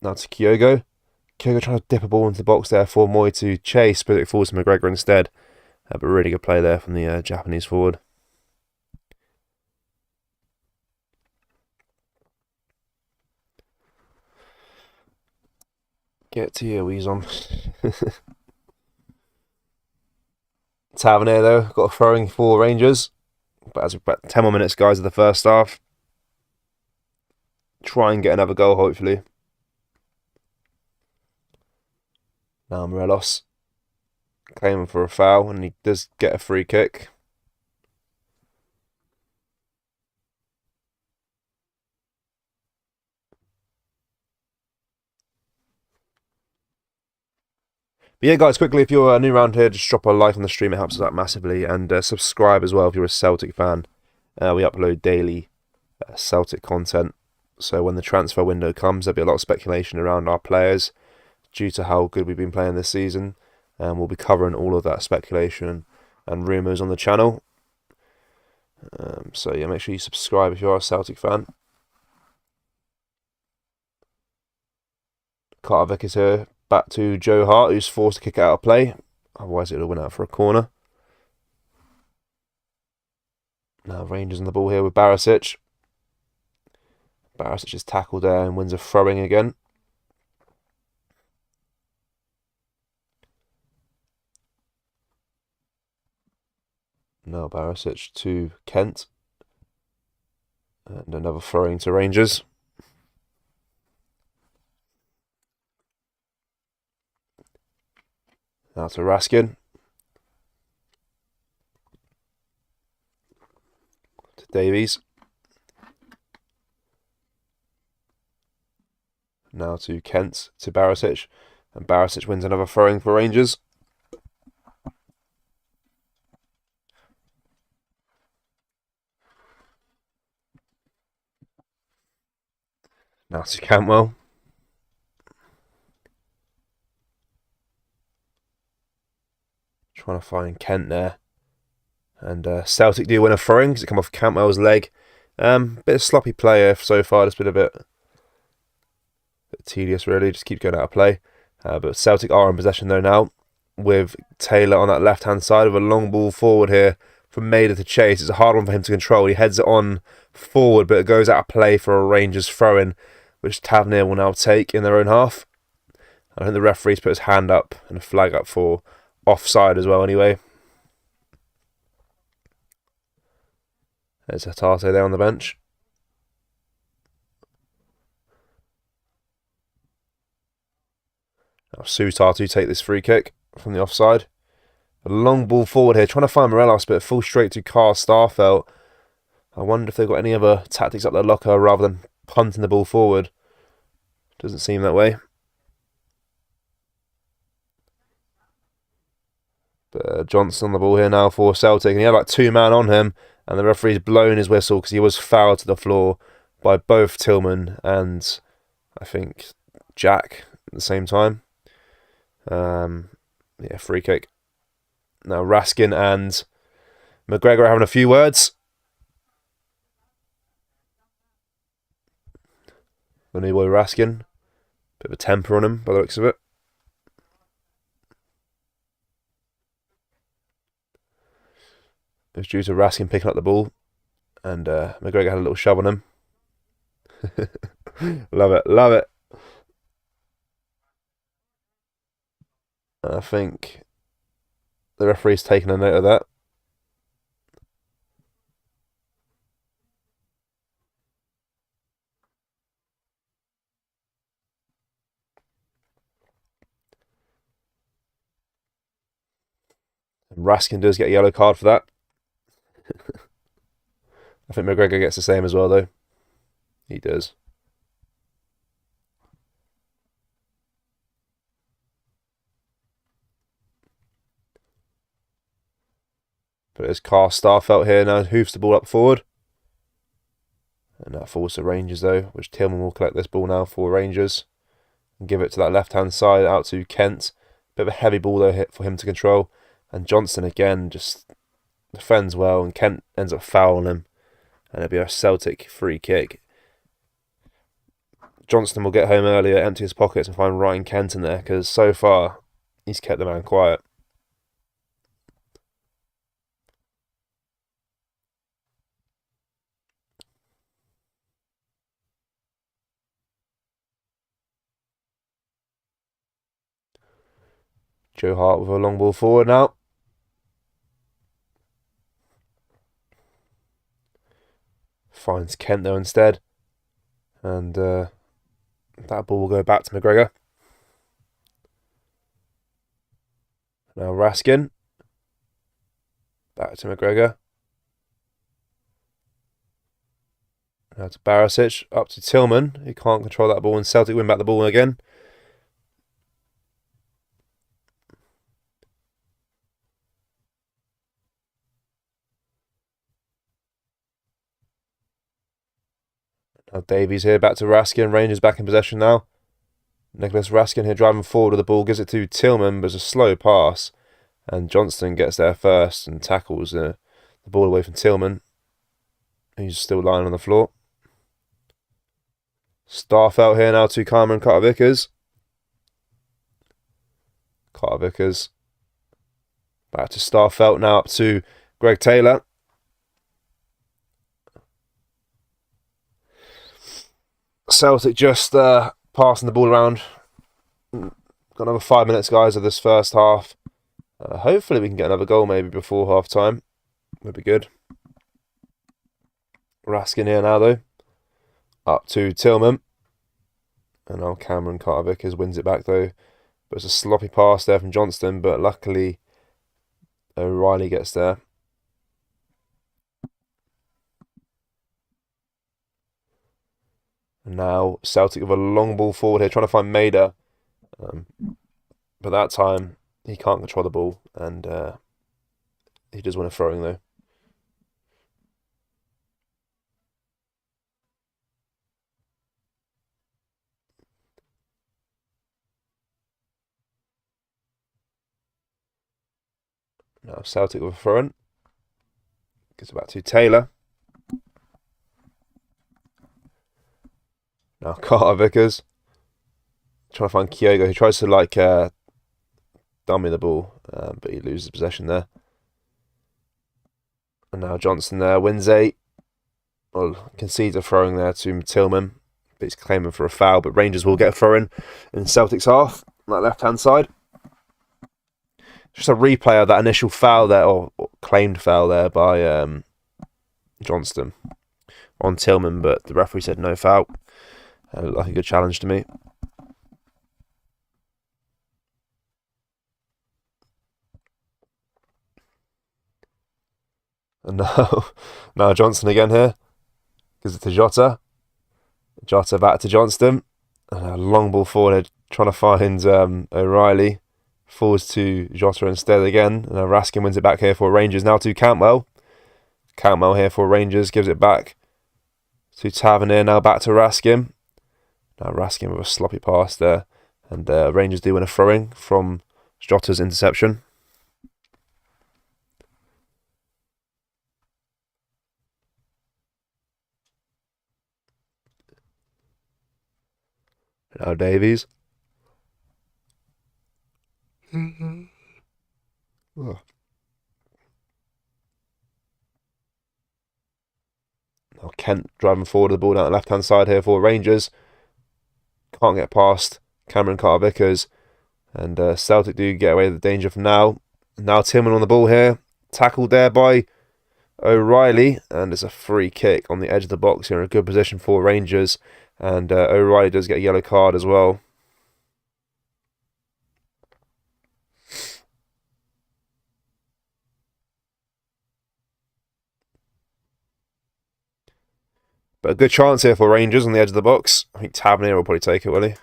Now to Kyogo. Kyogo trying to dip a ball into the box there for Moy to chase, but it falls to McGregor instead. But really good play there from the Japanese forward. Get to you, Weezon. Tavernier though, got a throwing for Rangers. But as we've got 10 more minutes, guys, of the first half. Try and get another goal, hopefully. Now Morelos claiming for a foul, and he does get a free kick. But yeah, guys, quickly, if you're new around here, just drop a like on the stream. It helps us out massively. And subscribe as well if you're a Celtic fan. We upload daily Celtic content. So when the transfer window comes, there'll be a lot of speculation around our players due to how good we've been playing this season. And we'll be covering all of that speculation and rumours on the channel. So yeah, make sure you subscribe if you are a Celtic fan. Carter Vick is here. Back to Joe Hart, who's forced to kick it out of play. Otherwise, it would have went out for a corner. Now Rangers on the ball here with Barisic. Barisic is tackled there and wins a throwing again. Now Barisic to Kent. And another throwing to Rangers. Now to Raskin. To Davies. Now to Kent, to Barisic. And Barisic wins another throwing for Rangers. Now to Cantwell. Trying to find Kent there. And Celtic do win a throwing because it come off Cantwell's leg. Bit of sloppy play so far. It's been a bit tedious, really. Just keep going out of play. But Celtic are in possession though now, with Taylor on that left-hand side with a long ball forward here from Maida to chase. It's a hard one for him to control. He heads it on forward, but it goes out of play for a Rangers throw-in, which Tavernier will now take in their own half. I think the referee's put his hand up and a flag up for offside as well anyway. There's Hatate there on the bench. Now Sutatu take this free kick from the offside. A long ball forward here, trying to find Morelos, but it falls straight to Carl Starfelt. I wonder if they've got any other tactics up their locker rather than punting the ball forward. Doesn't seem that way. But Johnson on the ball here now for Celtic, and he had like 2 men on him, and the referee's blown his whistle because he was fouled to the floor by both Tillman and I think Jack at the same time. Yeah, free kick. Now Raskin and McGregor are having a few words. The new boy Raskin. Bit of a temper on him by the looks of it. It was due to Raskin picking up the ball, and McGregor had a little shove on him. Love it, love it. I think the referee's taken a note of that. And Raskin does get a yellow card for that. I think McGregor gets the same as well, though. He does. But there's Carl Starfelt here now, hoofs the ball up forward. And that falls to Rangers, though, which Tillman will collect this ball now for Rangers. And give it to that left-hand side out to Kent. Bit of a heavy ball, though, hit for him to control. And Johnson, again, just defends well, and Kent ends up fouling him. And it'll be a Celtic free kick. Johnston will get home earlier, empty his pockets, and find Ryan Kent in there, because so far he's kept the man quiet. Joe Hart with a long ball forward now. Finds Kent though instead. And that ball will go back to McGregor. Now Raskin. Back to McGregor. Now to Barisic. Up to Tillman. He can't control that ball, and Celtic win back the ball again. Now Davies here, back to Raskin. Rangers back in possession now. Nicholas Raskin here driving forward with the ball. Gives it to Tillman, but it's a slow pass. And Johnston gets there first and tackles the ball away from Tillman. He's still lying on the floor. Starfelt here now to Cameron Carter-Vickers. Carter-Vickers. Back to Starfelt, now up to Greg Taylor. Celtic just passing the ball around. Got another 5 minutes, guys, of this first half. Hopefully we can get another goal maybe before half time. Would be good. Raskin here now, though. Up to Tillman. And now Cameron Carter-Vickers wins it back, though. But it's a sloppy pass there from Johnston, but luckily O'Reilly gets there. And now Celtic with a long ball forward here, trying to find Maida. But that time, he can't control the ball, and he does win a throwing, though. Now Celtic with a throw in. Gets it back to Taylor. Now Carter Vickers. Trying to find Kyogo, who tries to dummy the ball, but he loses possession there. And now Johnson there wins concedes a throwing there to Tillman, but he's claiming for a foul. But Rangers will get a throw in Celtic's half on that left hand side. Just a replay of that initial foul there, or claimed foul there by Johnston on Tillman, but the referee said no foul. Looked like a good challenge to me. And now Johnson again here. Gives it to Jota. Jota back to Johnston. And a long ball forward, trying to find O'Reilly. Falls to Jota instead again. And Raskin wins it back here for Rangers. Now to Cantwell. Cantwell here for Rangers. Gives it back to Tavernier. Now back to Raskin. Now Raskin with a sloppy pass there. And Rangers do win a throwing from Jota's interception. Now Davies. Oh. Now Kent driving forward the ball down the left-hand side here for Rangers. Can't get past Cameron Carter-Vickers. And Celtic do get away with the danger for now. Now Tillman on the ball here. Tackled there by O'Reilly. And it's a free kick on the edge of the box here in a good position for Rangers. And O'Reilly does get a yellow card as well. But a good chance here for Rangers on the edge of the box. I think Tavernier will probably take it, will he?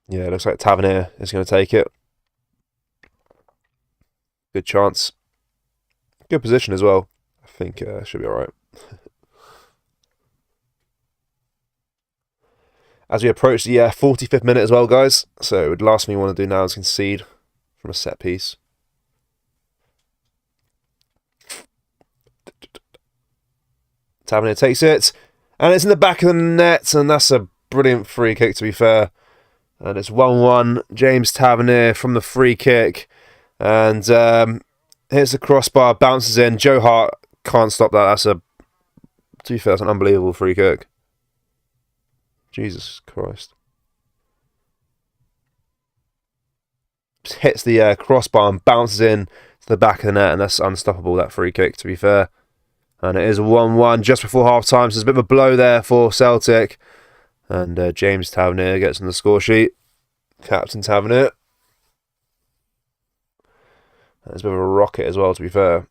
Yeah, it looks like Tavernier is going to take it. Good chance. Good position as well. I think should be alright. As we approach the 45th minute as well, guys. So the last thing we want to do now is concede from a set piece. Tavernier takes it. And it's in the back of the net. And that's a brilliant free kick, to be fair. And it's 1-1. James Tavernier from the free kick. And hits the crossbar, bounces in. Joe Hart can't stop that. To be fair, that's an unbelievable free kick. Jesus Christ. Just hits the crossbar and bounces in to the back of the net. And that's unstoppable, that free kick, to be fair. And it is 1-1 just before half-time. So there's a bit of a blow there for Celtic. And James Tavernier gets on the score sheet. Captain Tavernier. There's a bit of a rocket as well, to be fair.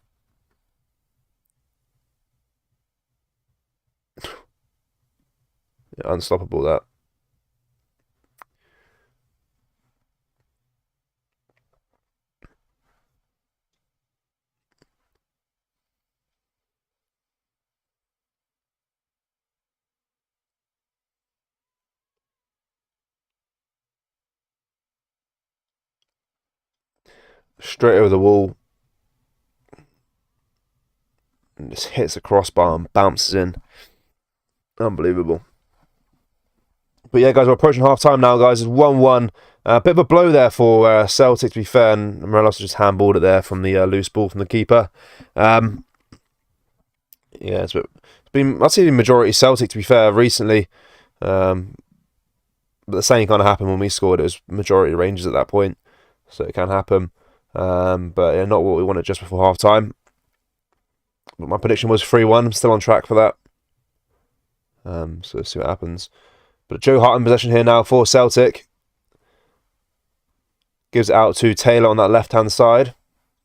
Yeah, unstoppable, that. Straight over the wall. And just hits the crossbar and bounces in. Unbelievable. But yeah, guys, we're approaching half-time now, guys. It's 1-1. A bit of a blow there for Celtic, to be fair. And Morelos just handballed it there from the loose ball from the keeper. Yeah, it's been, I'd say, the majority Celtic, to be fair, recently. But the same kind of happened when we scored. It was majority Rangers at that point. So it can happen. But yeah, not what we wanted just before half-time. But my prediction was 3-1. I'm still on track for that. So let's see what happens. But Joe Hart in possession here now for Celtic. Gives it out to Taylor on that left-hand side.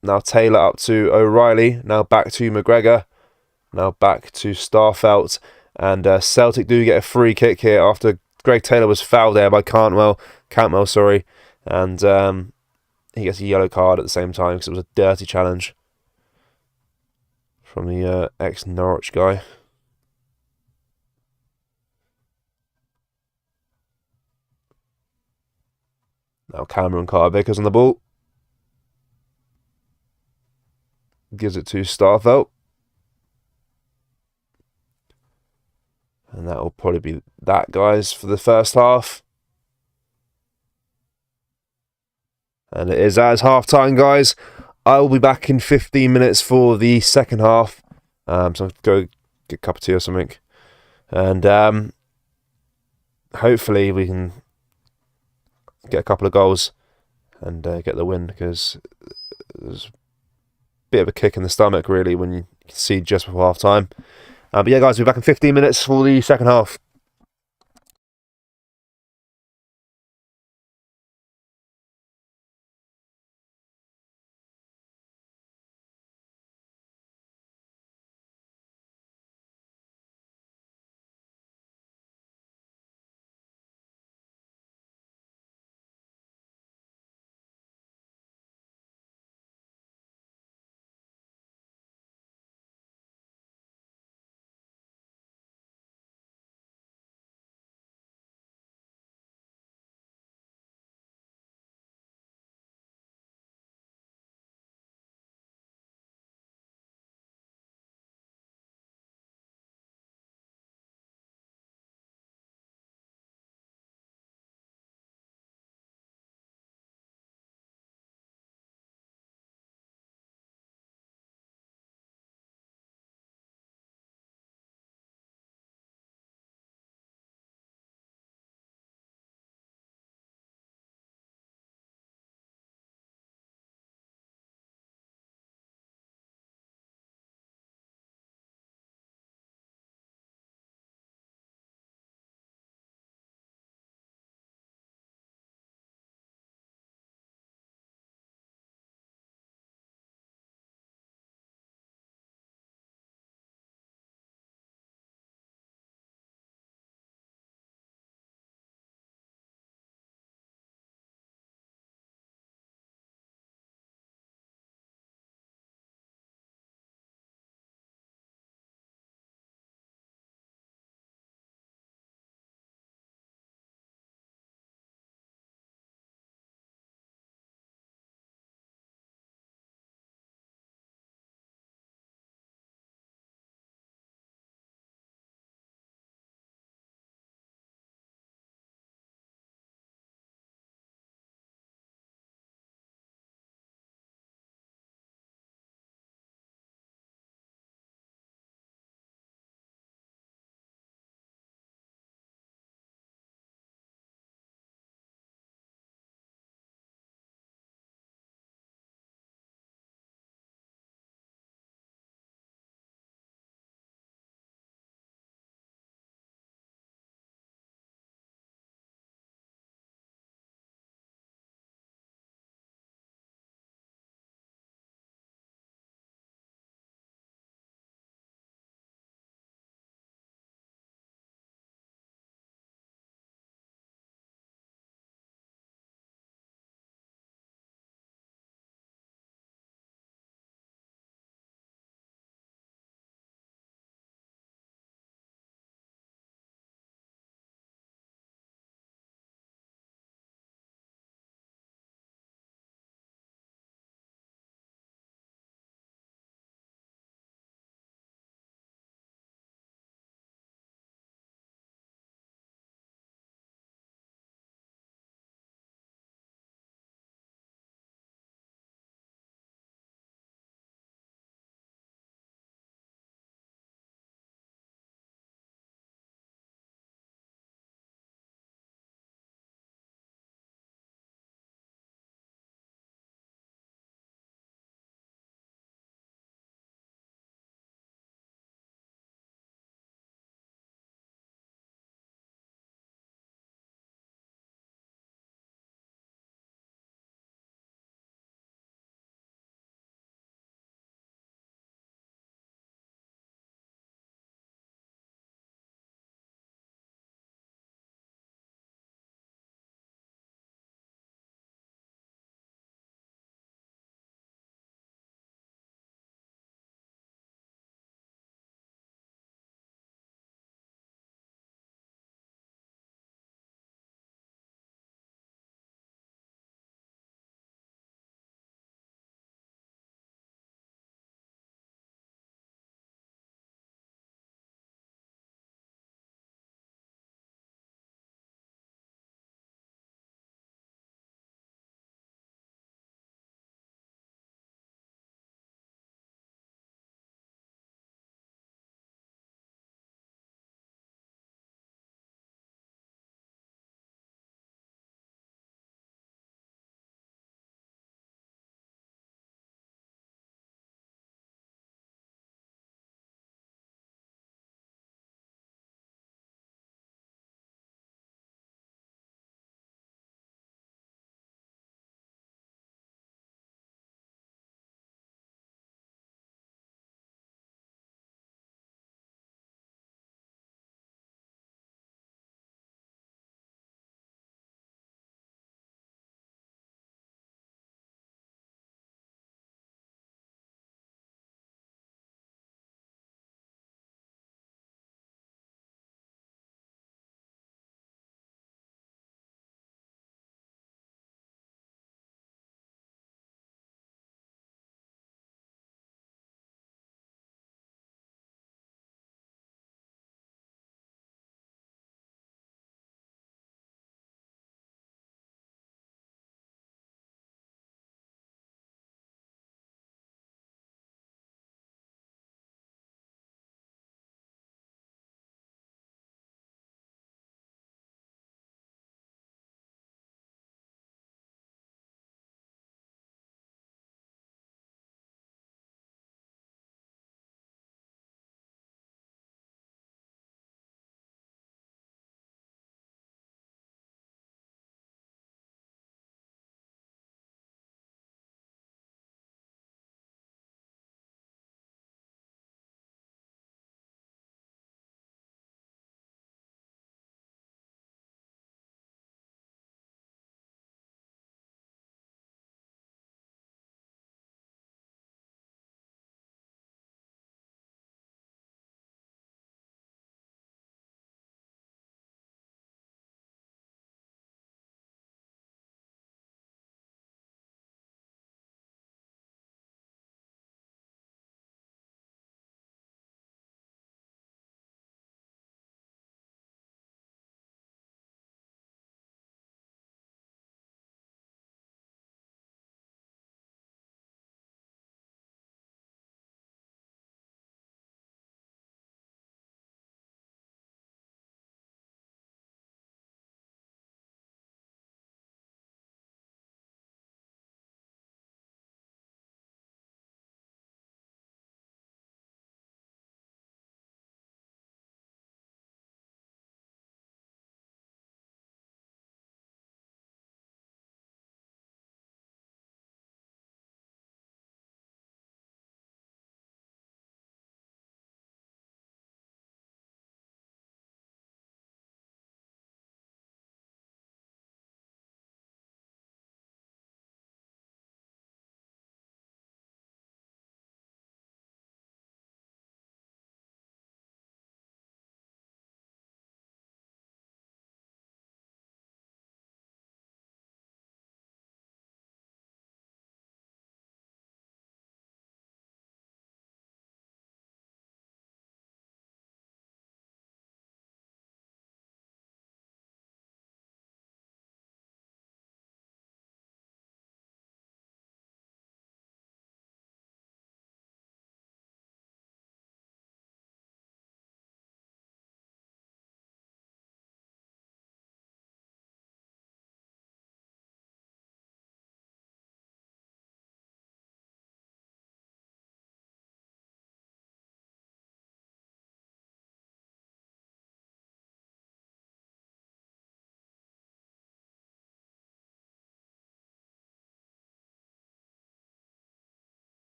Now Taylor up to O'Reilly. Now back to McGregor. Now back to Starfelt. And Celtic do get a free kick here after Greg Taylor was fouled there by Cantwell, sorry. And he gets a yellow card at the same time because it was a dirty challenge from the ex-Norwich guy. Now Cameron Carter-Vickers on the ball. Gives it to Starfelt. And that will probably be that, guys, for the first half. And it is as half-time, guys. I will be back in 15 minutes for the second half. So I'll go get a cup of tea or something. And hopefully we can get a couple of goals and get the win, because there's a bit of a kick in the stomach, really, when you see just before half-time. But yeah, guys, we'll be back in 15 minutes for the second half.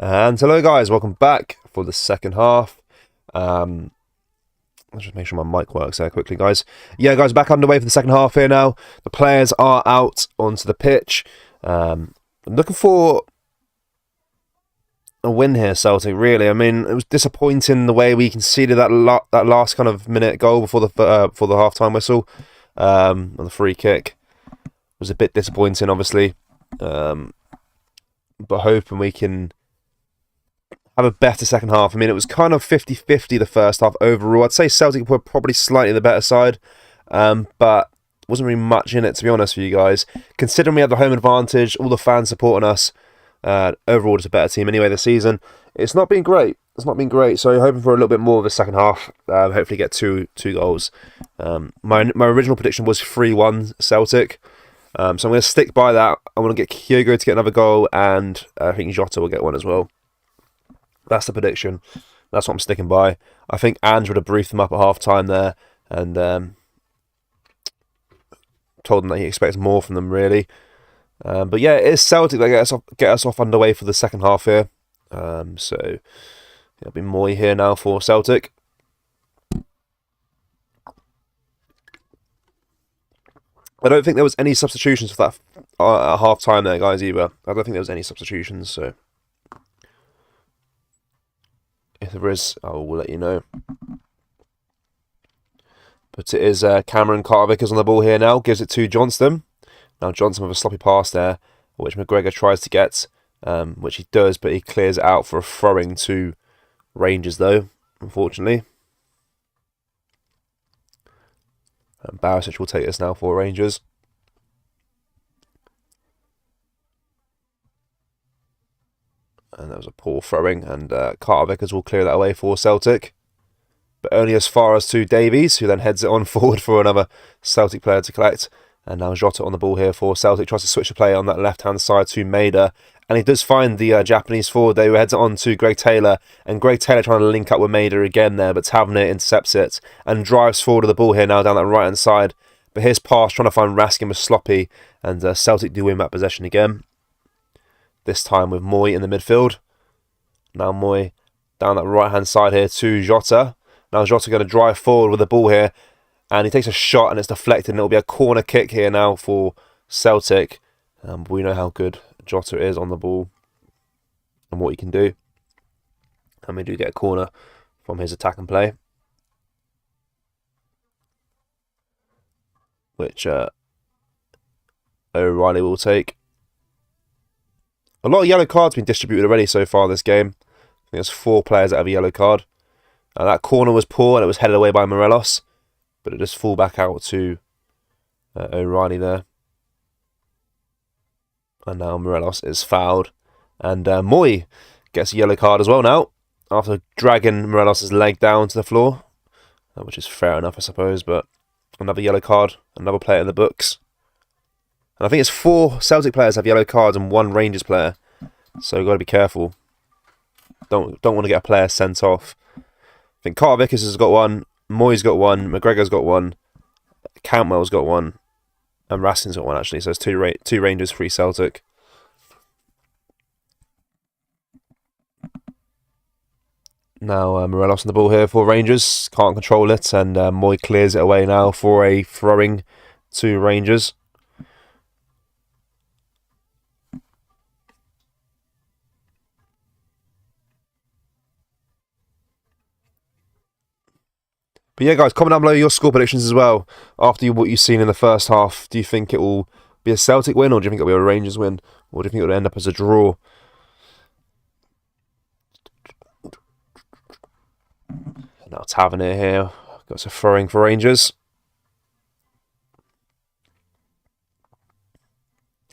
And hello guys, welcome back for the second half. Let's just make sure my mic works there quickly, guys. Yeah, guys, back underway for the second half here now. The players are out onto the pitch. I'm looking for a win here, Celtic, really. I mean, it was disappointing the way we conceded that last kind of minute goal before the half-time whistle. On the free kick. It was a bit disappointing, obviously. But hoping we can have a better second half. I mean, it was kind of 50-50 the first half overall. I'd say Celtic were probably slightly the better side, but wasn't really much in it, to be honest with you guys. Considering we had the home advantage, all the fans supporting us, overall it's a better team anyway this season. It's not been great. So hoping for a little bit more of the second half. Hopefully get two goals. My original prediction was 3-1 Celtic. So I'm going to stick by that. I want to get Kyogo to get another goal, and I think Jota will get one as well. That's the prediction. That's what I'm sticking by. I think Ange would have briefed them up at half-time there and told them that he expects more from them, really. But yeah, it is Celtic that get us off underway for the second half here. So it'll be Moy here now for Celtic. I don't think there was any substitutions for that at half-time there, guys, either. I don't think there was any substitutions, so if there is, I will let you know. But it is Cameron Carter-Vickers on the ball here now. Gives it to Johnston. Now Johnston with a sloppy pass there, which McGregor tries to get, which he does, but he clears it out for a throwing to Rangers, though, unfortunately. And Barisic will take this now for Rangers. And that was a poor throwing, and Carter-Vickers will clear that away for Celtic. But only as far as to Davies, who then heads it on forward for another Celtic player to collect. And now Jota on the ball here for Celtic. Tries to switch the play on that left-hand side to Maeda. And he does find the Japanese forward. They heads it on to Greg Taylor. And Greg Taylor trying to link up with Maeda again there. But Tavernier intercepts it. And drives forward to the ball here now down that right-hand side. But his pass trying to find Raskin was sloppy. And Celtic do win that possession again. This time with Moy in the midfield. Now Moy down that right-hand side here to Jota. Now Jota going to drive forward with the ball here. And he takes a shot and it's deflected. And it'll be a corner kick here now for Celtic. We know how good Jota is on the ball and what he can do. And we do get a corner from his attack and play, which O'Reilly will take. A lot of yellow cards been distributed already so far this game. I think there's 4 players that have a yellow card. That corner was poor and it was headed away by Morelos. But it just fall back out to O'Reilly there. And now Morelos is fouled. And Moy gets a yellow card as well now. After dragging Morelos' leg down to the floor. Which is fair enough, I suppose. But another yellow card. Another player in the books. And I think it's 4 Celtic players have yellow cards and 1 Rangers player. So you've got to be careful. Don't want to get a player sent off. I think Carter-Vickers has got 1. Moy's got 1. McGregor's got 1. Cantwell's got 1. And Raskin's got 1, actually. So it's 2 Rangers, 3 Celtic. Now Morelos on the ball here for Rangers. Can't control it. And Moy clears it away now for a throwing to Rangers. But yeah, guys, comment down below your score predictions as well. After what you've seen in the first half, do you think it will be a Celtic win, or do you think it will be a Rangers win? Or do you think it will end up as a draw? Now Tavernier here. Got some throwing for Rangers.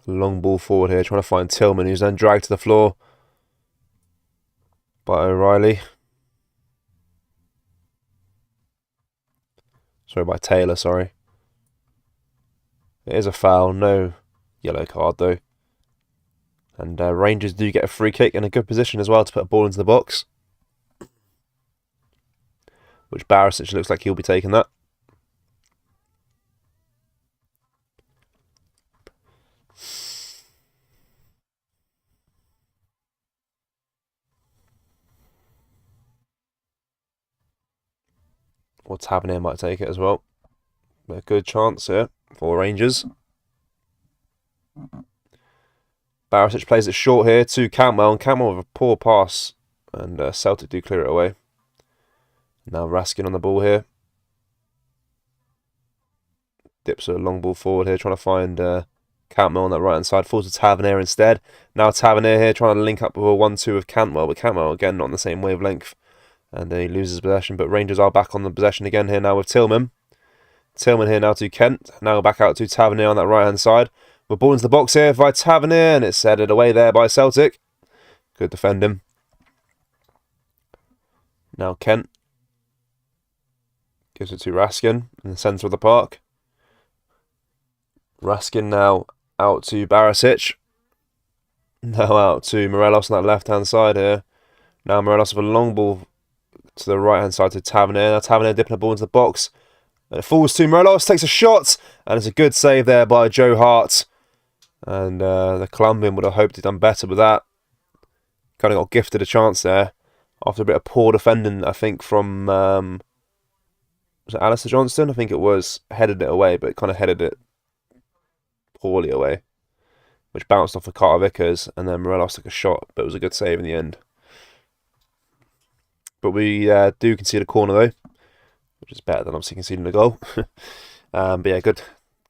Long ball forward here, trying to find Tillman, who's then dragged to the floor by O'Reilly. Sorry, by Taylor, sorry. It is a foul, no yellow card though. And Rangers do get a free kick in a good position as well to put a ball into the box. Which Barisic looks like he'll be taking that. Or Tavernier might take it as well. A good chance here for Rangers. Barisic plays it short here to Cantwell, and Cantwell with a poor pass, and Celtic do clear it away. Now Raskin on the ball here. Dips a long ball forward here, trying to find Cantwell on that right hand side. Falls to Tavernier instead. Now Tavernier here trying to link up with a 1-2 with Cantwell, but Cantwell again not on the same wavelength, and he loses possession. But Rangers are back on the possession again here now with Tillman. Tillman here now to Kent. Now back out to Tavernier on that right hand side. We're ball into the box here by Tavernier, and it's headed away there by Celtic. Good defending. Now Kent gives it to Raskin in the centre of the park. Raskin now out to Barisic. Now out to Morelos on that left-hand side here. Now Morelos with a long ball to the right-hand side to Tavernier. Now Tavernier dipping the ball into the box. And it falls to Morelos, takes a shot, and it's a good save there by Joe Hart. And the Colombian would have hoped he'd done better with that. Kind of got gifted a chance there after a bit of poor defending, I think, from... was it Alistair Johnston? I think it was. Headed it away, but kind of headed it poorly away, which bounced off of Carter Vickers, and then Morelos took a shot, but it was a good save in the end. But we do concede a corner, though, which is better than obviously conceding a goal. But yeah, good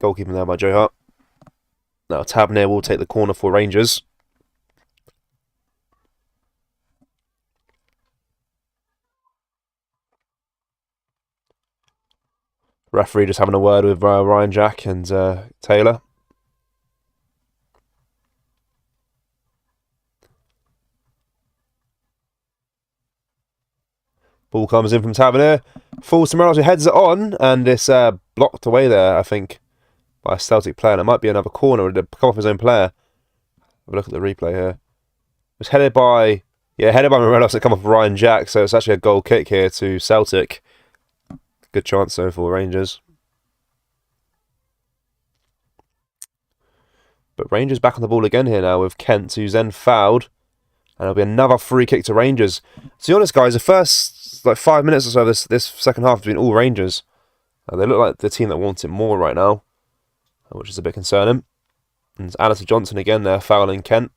goalkeeping there by Joe Hart. Now Tavernier will take the corner for Rangers. Referee just having a word with Ryan Jack and Taylor. Ball comes in from Tavernier. Falls to Morelos, who heads it on, and it's blocked away there, I think, by a Celtic player. And it might be another corner. It did come off his own player. Have a look at the replay here. It was headed by Morelos. It come off Ryan Jack, so it's actually a goal kick here to Celtic. Good chance though for Rangers. But Rangers back on the ball again here now with Kent, who's then fouled. And it'll be another free kick to Rangers. To be honest, guys, the first 5 minutes or so of this second half has been all Rangers. They look like the team that wants it more right now, which is a bit concerning. And it's Alistair Johnson again there, fouling Kent.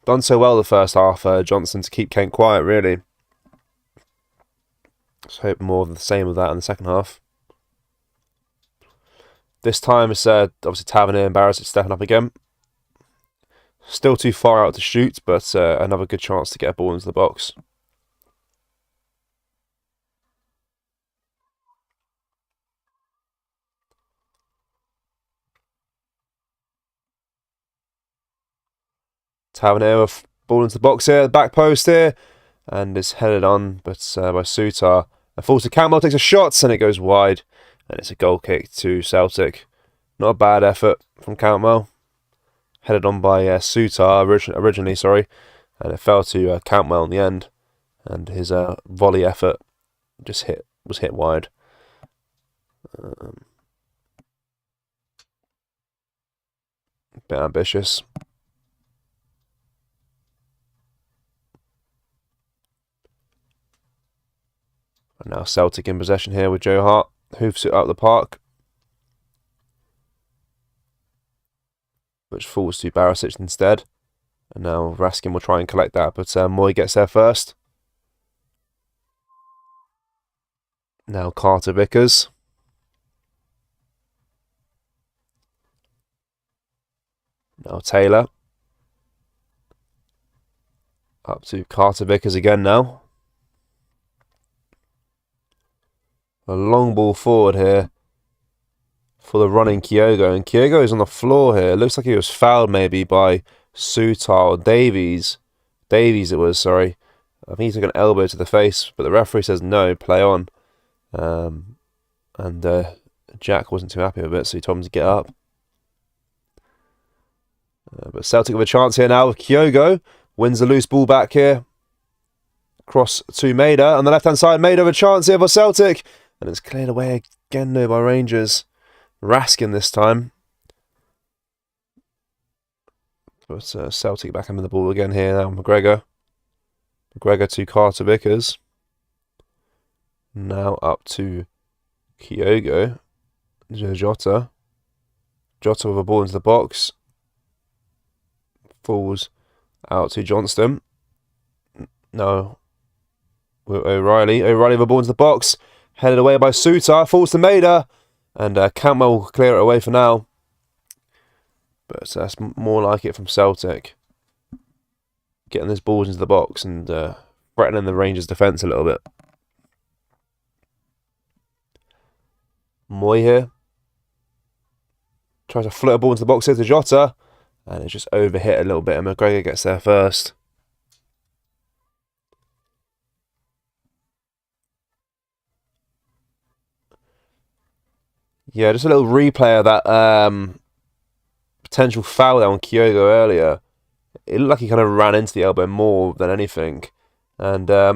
Done so well the first half, Johnson, to keep Kent quiet, really. Let's hope more of the same of that in the second half. This time it's obviously Tavernier and Barisic stepping up again. Still too far out to shoot, but another good chance to get a ball into the box. Tavernier with ball into the box here, the back post here, and it's headed on, but by Sutar. And falls to Cantwell, takes a shot, and it goes wide, and it's a goal kick to Celtic. Not a bad effort from Cantwell. Headed on by Sutar originally, and it fell to Cantwell in the end, and his volley effort was hit wide. Bit ambitious. And now Celtic in possession here with Joe Hart. Hoofs it up the park, which falls to Barisic instead. And now Raskin will try and collect that, but Moy gets there first. Now Carter Vickers. Now Taylor. Up to Carter Vickers again now. A long ball forward here for the running Kyogo. And Kyogo is on the floor here. It looks like he was fouled maybe by Sutar or Davies. Davies it was, sorry. I think he took an elbow to the face, but the referee says no, play on. And Jack wasn't too happy with it, so he told him to get up. But Celtic have a chance here now with Kyogo. Wins the loose ball back here. Cross to Maida. On the left-hand side, Maida with a chance here for Celtic. And it's cleared away again though by Rangers. Raskin this time. But Celtic back in the ball again here now. McGregor to Carter Vickers. Now up to Kyogo. Jota. Jota with a ball into the box. Falls out to Johnston. No. With O'Reilly. O'Reilly with a ball into the box. Headed away by Suter. Falls to Maida. And Campbell will clear it away for now. But that's more like it from Celtic. Getting those balls into the box and threatening the Rangers' defence a little bit. Moy here. Tries to float a ball into the box here to Jota. And it's just overhit a little bit and McGregor gets there first. Yeah, just a little replay of that potential foul there on Kyogo earlier. It looked like he kind of ran into the elbow more than anything. And a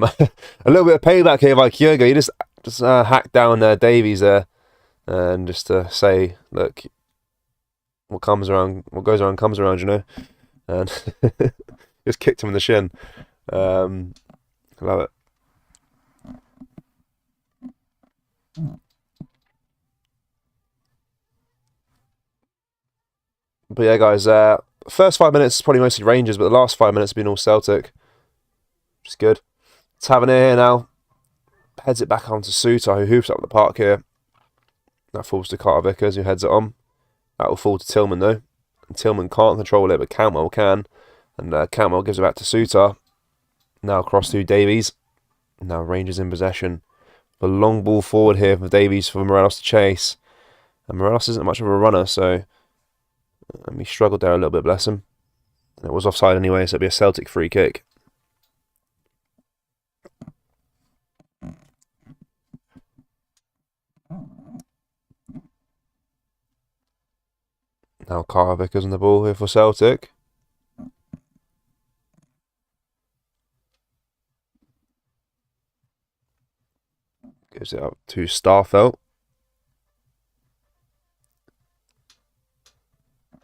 little bit of payback here by Kyogo. He just hacked down Davies there. And just to say, look, what goes around comes around, you know. And just kicked him in the shin. Love it. But yeah, guys, first 5 minutes is probably mostly Rangers, but the last 5 minutes have been all Celtic. Which is good. Tavernier here now. Heads it back onto Suter, who hoops up the park here. That falls to Carter Vickers, who heads it on. That will fall to Tillman, though. And Tillman can't control it, but Cantwell can. And Cantwell gives it back to Suter. Now across to Davies. Now Rangers in possession. The long ball forward here for Davies for Morelos to chase. And Morelos isn't much of a runner, so he struggled there a little bit, bless him. And it was offside anyway, so it'll be a Celtic free kick. Now Carter Vickers on the ball here for Celtic. Gives it up to Starfelt.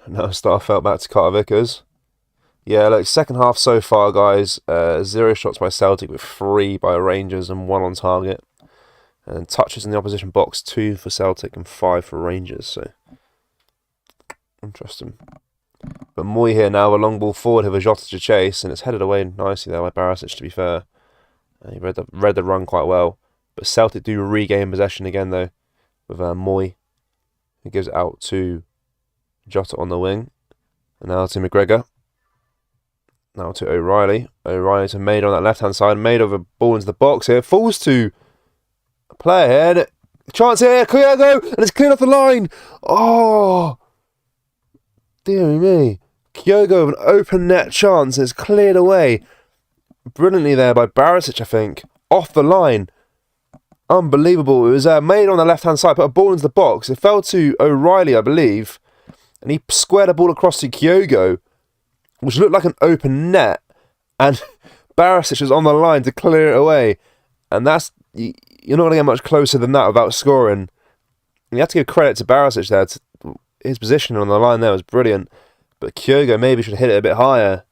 Now Starfelt back to Carter Vickers. Yeah, look, second half so far, guys. 0 shots by Celtic with 3 by Rangers and 1 on target. And touches in the opposition box, 2 for Celtic and 5 for Rangers. So interesting. But Moy here now, a long ball forward here for Jota to chase, and it's headed away nicely there by Barisic, to be fair. He read the run quite well. But Celtic do regain possession again, though, with Moy, who gives it out to Jota on the wing. And now to McGregor. Now to O'Reilly. O'Reilly to Maida on that left-hand side. Maida with a ball into the box here. Falls to a player here. Chance here. Kyogo. And it's cleared off the line. Oh, dear me. Kyogo with an open net chance. And it's cleared away brilliantly there by Barisic, I think. Off the line. Unbelievable. It was Maida on the left-hand side. Put a ball into the box. It fell to O'Reilly, I believe. And he squared a ball across to Kyogo, which looked like an open net. And Barisic was on the line to clear it away. And that's, you're not going to get much closer than that without scoring. And you have to give credit to Barisic there. His position on the line there was brilliant. But Kyogo maybe should hit it a bit higher.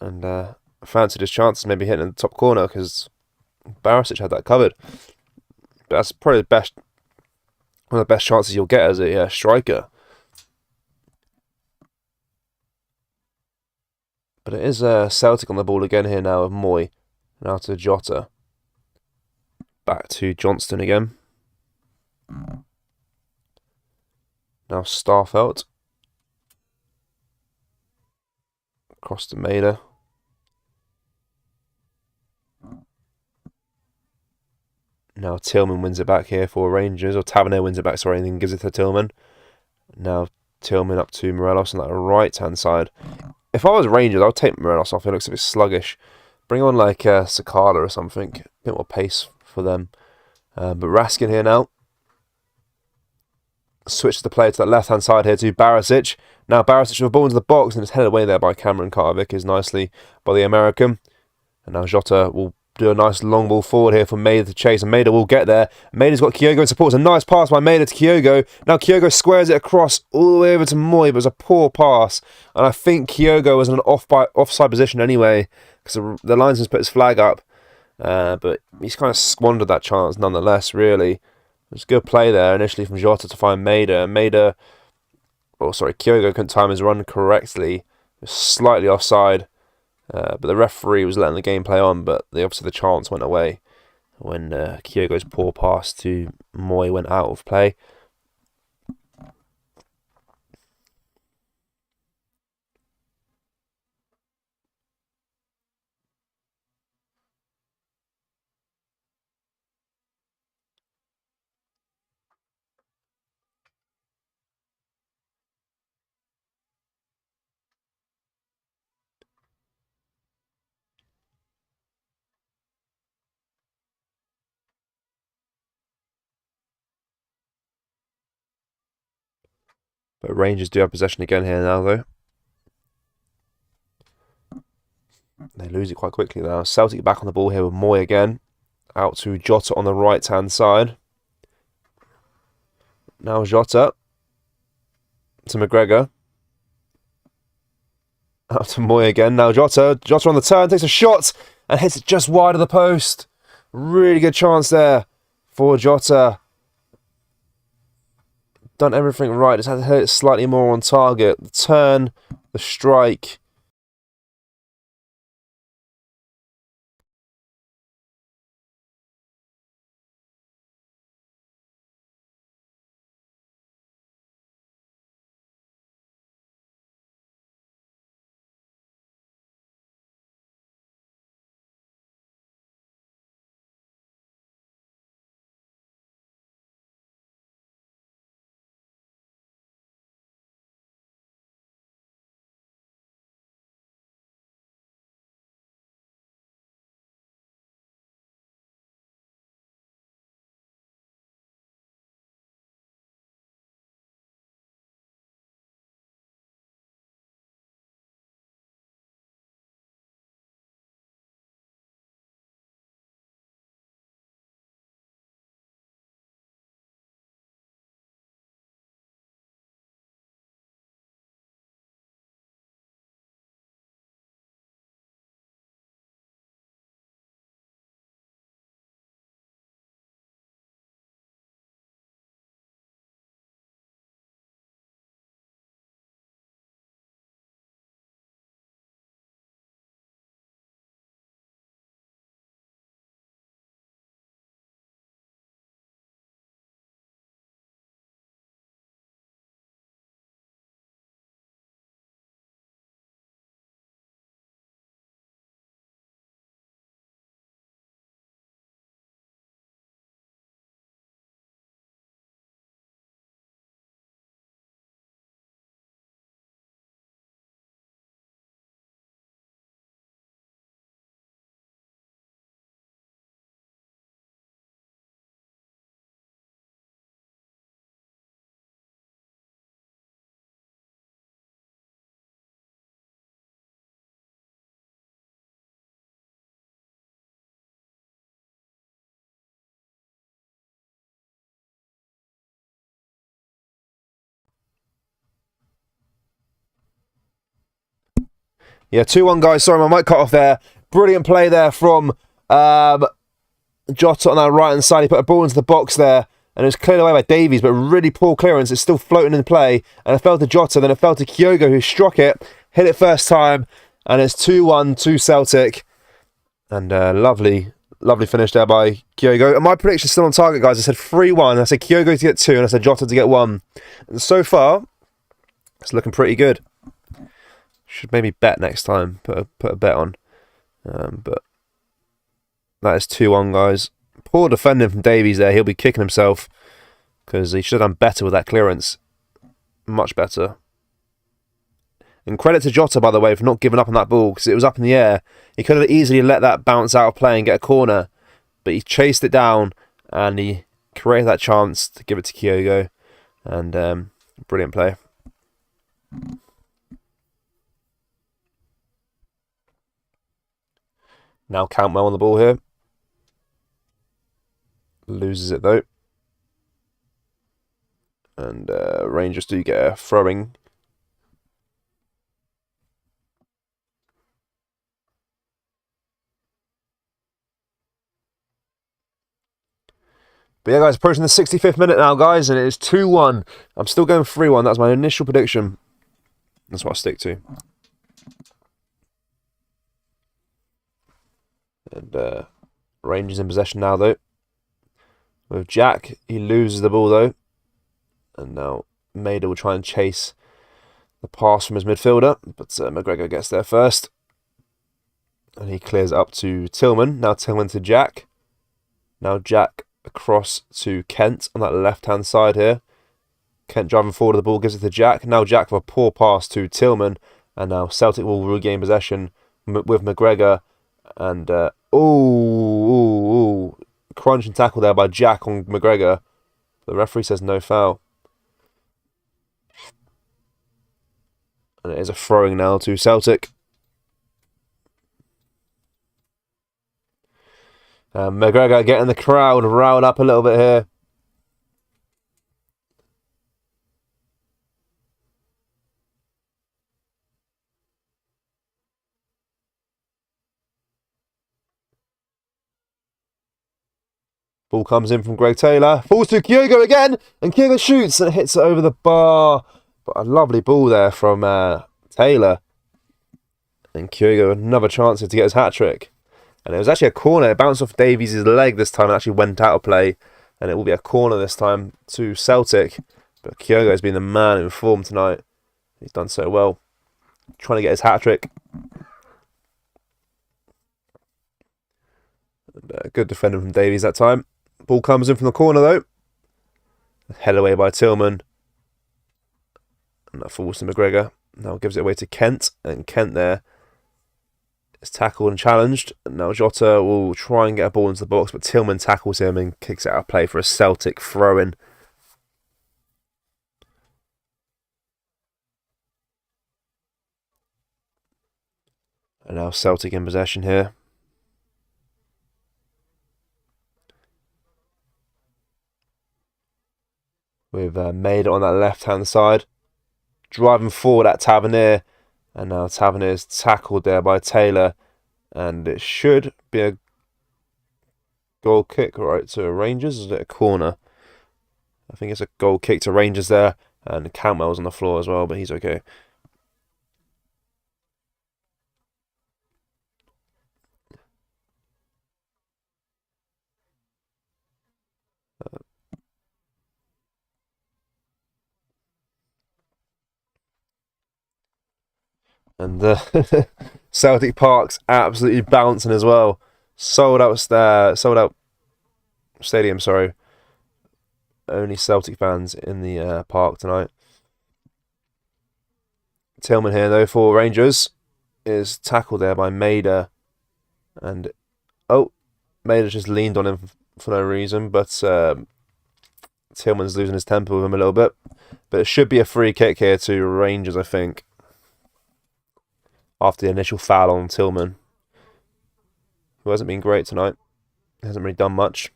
And fancied his chances maybe hitting in the top corner, because Barisic had that covered. But that's probably one of the best chances you'll get as a striker. But it is Celtic on the ball again here now with Moy. Now to Jota. Back to Johnston again. Now Starfelt. Across to Maida. Now Tillman wins it back here for Rangers. Or Tavernier wins it back, sorry, and then gives it to Tillman. Now Tillman up to Morelos on that right-hand side. If I was Rangers, I would take Morelos off. He looks a bit sluggish. Bring on like Sakala or something. A bit more pace for them. But Raskin here now. Switch the play to that left-hand side here to Barisic. Now Barisic with a ball into the box, and it's headed away there by Cameron Carter-Vickers nicely by the American. And now Jota will do a nice long ball forward here for Maida to chase, and Maida will get there. Maida's got Kyogo in support. It's a nice pass by Maida to Kyogo. Now Kyogo squares it across all the way over to Moy, but it was a poor pass. And I think Kyogo was in an offside position anyway, because the linesman's put his flag up. but he's kind of squandered that chance nonetheless, really. It was good play there initially from Jota to find Maida. Kyogo couldn't time his run correctly. It was slightly offside, but the referee was letting the game play on, but obviously the chance went away when Kyogo's poor pass to Moy went out of play. But Rangers do have possession again here now, though. They lose it quite quickly now. Celtic back on the ball here with Moy again. Out to Jota on the right-hand side. Now Jota to McGregor. Out to Moy again. Now Jota. Jota on the turn, takes a shot and hits it just wide of the post. Really good chance there for Jota. Done everything right. Just had to hit it slightly more on target. The turn, the strike. Yeah, 2-1, guys. Sorry, my mic cut off there. Brilliant play there from Jota on that right-hand side. He put a ball into the box there, and it was cleared away by Davies, but really poor clearance. It's still floating in play, and it fell to Jota, then it fell to Kyogo, who struck it, hit it first time, and it's 2-1 to Celtic. And lovely finish there by Kyogo. And my prediction's still on target, guys. I said 3-1. I said Kyogo to get 2, and I said Jota to get 1. And so far, it's looking pretty good. Should maybe bet next time. Put a bet on. But that is 2-1, guys. Poor defending from Davies there. He'll be kicking himself because he should have done better with that clearance. Much better. And credit to Jota, by the way, for not giving up on that ball because it was up in the air. He could have easily let that bounce out of play and get a corner, but he chased it down and he created that chance to give it to Kyogo. And brilliant play. Now Cantwell on the ball here. Loses it though. And Rangers do get a throwing. But yeah, guys, approaching the 65th minute now, guys, and it is 2-1. I'm still going 3-1. That's my initial prediction. That's what I'll stick to. And Rangers in possession now, though. With Jack, he loses the ball, though. And now Maida will try and chase the pass from his midfielder. But McGregor gets there first. And he clears it up to Tillman. Now Tillman to Jack. Now Jack across to Kent on that left-hand side here. Kent driving forward of the ball, gives it to Jack. Now Jack with a poor pass to Tillman. And now Celtic will regain possession with McGregor. And, crunch and tackle there by Jack on McGregor. The referee says no foul. And it is a throwing now to Celtic. McGregor getting the crowd riled up a little bit here. Ball comes in from Greg Taylor. Falls to Kyogo again. And Kyogo shoots and hits it over the bar. But a lovely ball there from Taylor. And Kyogo another chance to get his hat-trick. And it was actually a corner. It bounced off Davies' leg this time and actually went out of play. And it will be a corner this time to Celtic. But Kyogo has been the man in form tonight. He's done so well. Trying to get his hat-trick. Good defending from Davies that time. Ball comes in from the corner though. Head away by Tillman. And that falls to McGregor. Now gives it away to Kent. And Kent there is tackled and challenged. And now Jota will try and get a ball into the box, but Tillman tackles him and kicks it out of play for a Celtic throw-in. And now Celtic in possession here. With Maida on that left-hand side. Driving forward at Tavernier. And now Tavernier is tackled there by Taylor. And it should be a goal kick, right, to Rangers. Is it a corner? I think it's a goal kick to Rangers there. And Cantwell's on the floor as well, but he's okay. And Celtic Park's absolutely bouncing as well. Sold out stadium, sorry. Only Celtic fans in the park tonight. Tillman here, though, for Rangers. Is tackled there by Maida. And, Maida just leaned on him for no reason. But Tillman's losing his temper with him a little bit. But it should be a free kick here to Rangers, I think. After the initial foul on Tillman, who hasn't been great tonight. Hasn't really done much.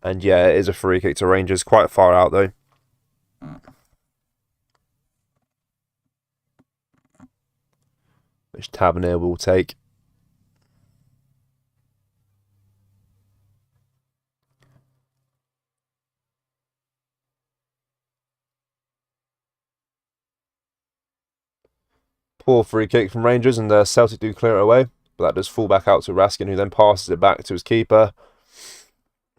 And yeah, it is a free kick to Rangers. Quite far out, though. Which Tavernier will take. Poor free kick from Rangers, and Celtic do clear it away. But that does fall back out to Raskin, who then passes it back to his keeper.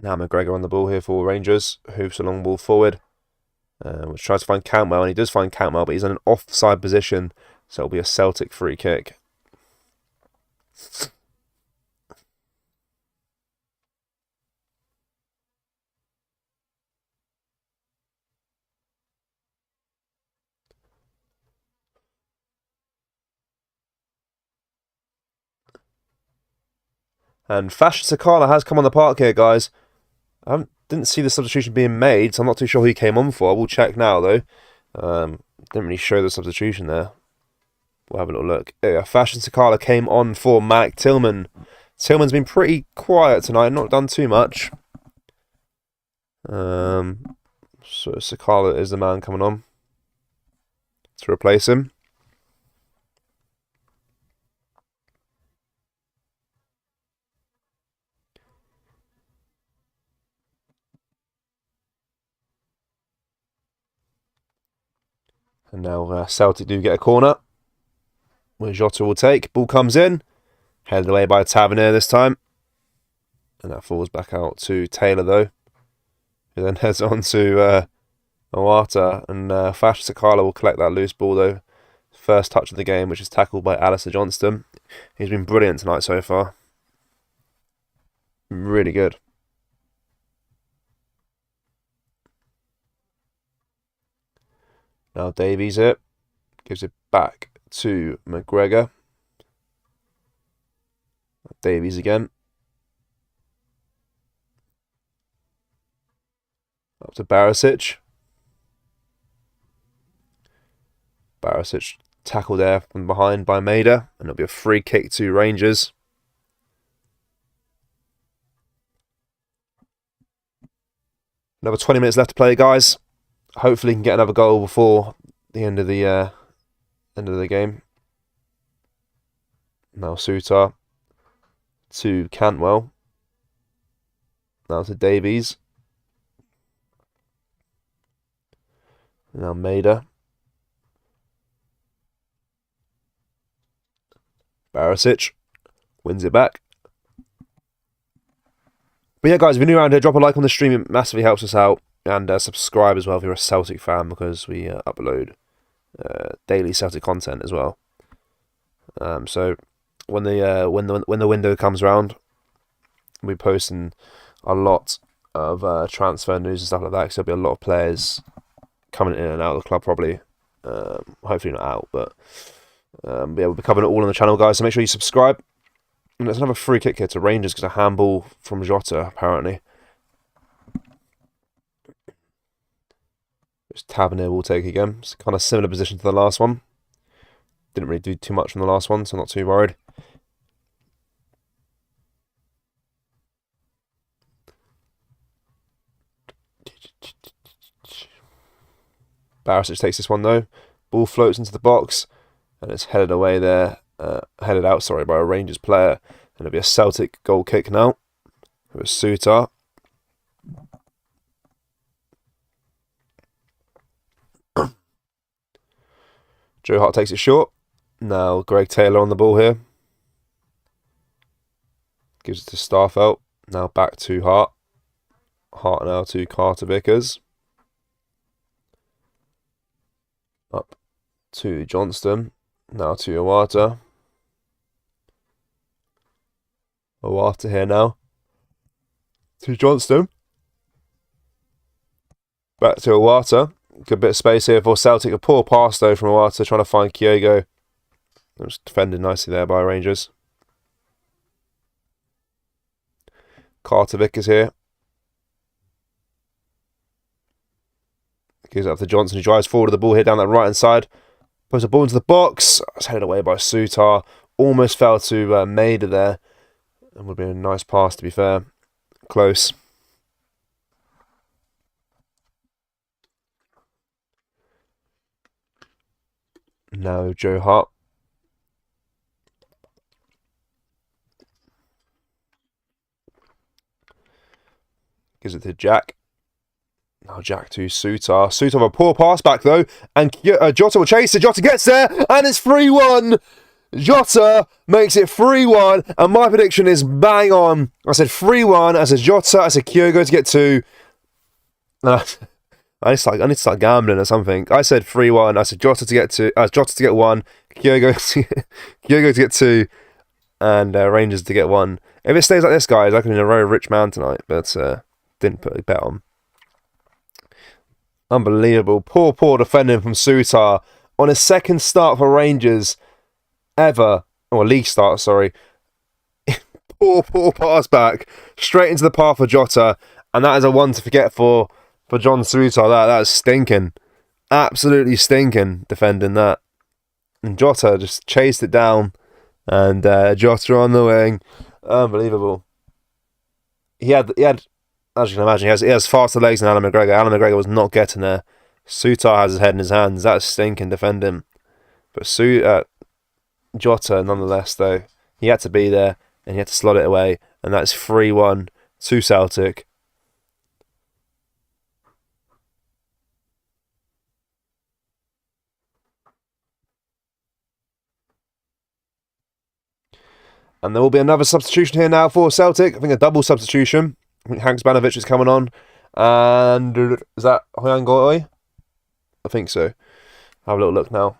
Now McGregor on the ball here for Rangers. Hoofs a long ball forward. Which tries to find Cantwell, and he does find Cantwell, but he's in an offside position. So it'll be a Celtic free kick. And Fashion Sakala has come on the park here, guys. Didn't see the substitution being made, so I'm not too sure who he came on for. We'll check now, though. Didn't really show the substitution there. We'll have a little look. Yeah, Fashion Sakala came on for Mike Tillman. Tillman's been pretty quiet tonight, not done too much. So Sakala is the man coming on to replace him. And now Celtic do get a corner, where Jota will take. Ball comes in, headed away by Tavernier this time. And that falls back out to Taylor though, who then heads on to Iwata. And Fash Sakala will collect that loose ball though. First touch of the game, which is tackled by Alistair Johnston. He's been brilliant tonight so far. Really good. Now Davies it. Gives it back to McGregor. Davies again. Up to Barisic. Barisic tackled there from behind by Maida. And it'll be a free kick to Rangers. Another 20 minutes left to play, guys. Hopefully, he can get another goal before the end of the game. Now Sutar to Cantwell. Now to Davies. Now Maida. Barisic wins it back. But yeah, guys, if you're new around here, drop a like on the stream. It massively helps us out. And subscribe as well if you're a Celtic fan, because we upload daily Celtic content as well. So when the window comes around, we'll be posting a lot of transfer news and stuff like that. So there'll be a lot of players coming in and out of the club probably. Hopefully not out, but yeah, we'll be covering it all on the channel, guys. So make sure you subscribe. And there's another free kick here to Rangers because a handball from Jota apparently. Which Tavernier will take again. It's kind of similar position to the last one. Didn't really do too much from the last one, so not too worried. Barisic takes this one though. Ball floats into the box and it's headed away there. Headed out, sorry, by a Rangers player. And it'll be a Celtic goal kick now. With Sutar. Joe Hart takes it short. Now Greg Taylor on the ball here. Gives it to Starfelt. Now back to Hart. Hart now to Carter Vickers. Up to Johnston. Now to Iwata. Iwata here now. To Johnston. Back to Iwata. Good bit of space here for Celtic. A poor pass though from Iwata, trying to find Kyogo. It was defended nicely there by Rangers. Carter Vickers here. Gives it up to Johnson, who drives forward with the ball here down that right hand side. Puts the ball into the box. It's headed away by Sutar. Almost fell to Maida there. And would be a nice pass, to be fair. Close. Now Joe Hart. Gives it to Jack. Now Jack to Sutar. Sutar with a poor pass back though. And Jota will chase it. Jota gets there. And it's 3-1. Jota makes it 3-1. And my prediction is bang on. I said 3-1. I said Jota. I said Kyogo to get 2. I need to start gambling or something. I said 3-1. I said Jota to get 2. Jota to get 1. Kyogo to get 2. And Rangers to get 1. If it stays like this, guys, I could be a very rich man tonight. But didn't put a bet on. Unbelievable. Poor defending from Sutar on his second start for Rangers ever. Or league start, sorry. poor pass back. Straight into the path for Jota. And that is a one to forget for John Sutar. That's stinking. Absolutely stinking defending that. And Jota just chased it down. And Jota on the wing. Unbelievable. He had, as you can imagine, he has faster legs than Alan McGregor. Alan McGregor was not getting there. Sutar has his head in his hands. That's stinking defending. But Jota, nonetheless, though, he had to be there and he had to slot it away. And that's 3-1 to Celtic. And there will be another substitution here now for Celtic. I think a double substitution. I think Haksabanovic is coming on. And is that Hoyangoy? I think so. Have a little look now.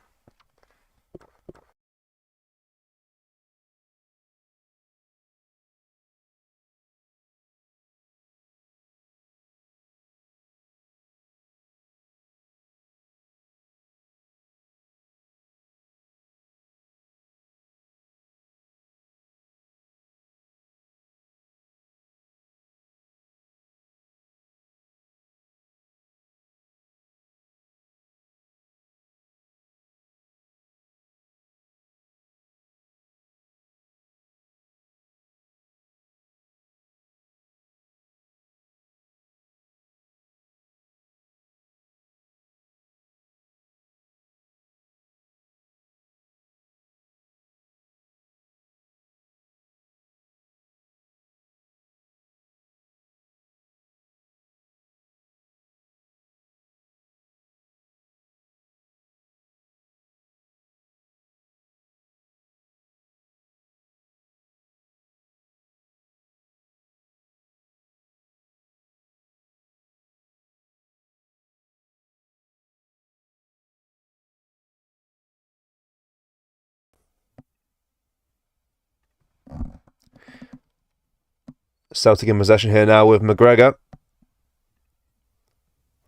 Celtic in possession here now with McGregor.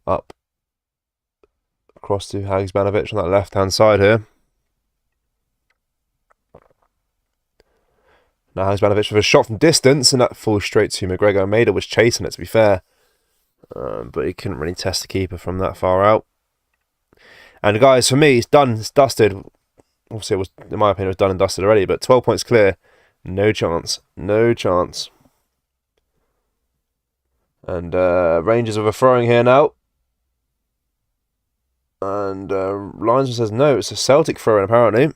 Up. Across to Haksabanovic on that left-hand side here. Now Haksabanovic with a shot from distance, and that falls straight to McGregor. Maida was chasing it, to be fair. But he couldn't really test the keeper from that far out. And guys, for me, it's done. It's dusted. Obviously, it was, in my opinion, it was done and dusted already. But 12 points clear. No chance. No chance. And Rangers with a throwing here now. And linesman says no. It's a Celtic throw-in, apparently.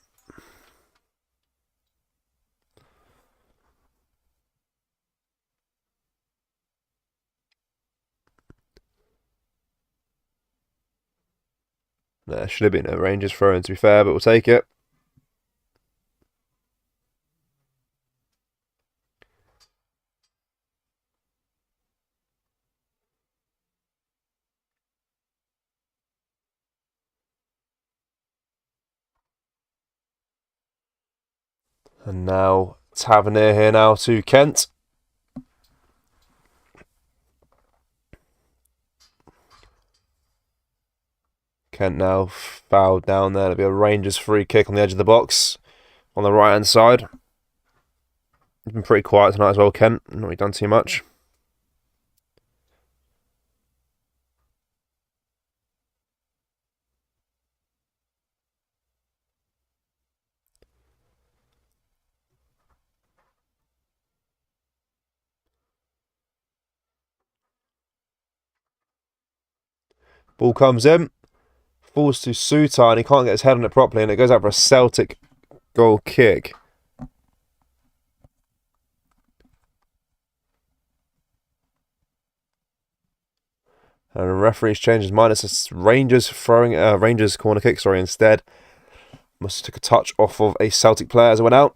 There should have been a Rangers throw-in, to be fair, but we'll take it. And now Tavernier here now to Kent. Kent now fouled down there. There'll be a Rangers free kick on the edge of the box on the right hand side. He's been pretty quiet tonight as well, Kent. Not really done too much. Ball comes in. Falls to Sutar, and he can't get his head on it properly, and it goes out for a Celtic goal kick. And the referee's changed his mind. It's Rangers throwing Rangers corner kick, instead. Must have took a touch off of a Celtic player as it went out.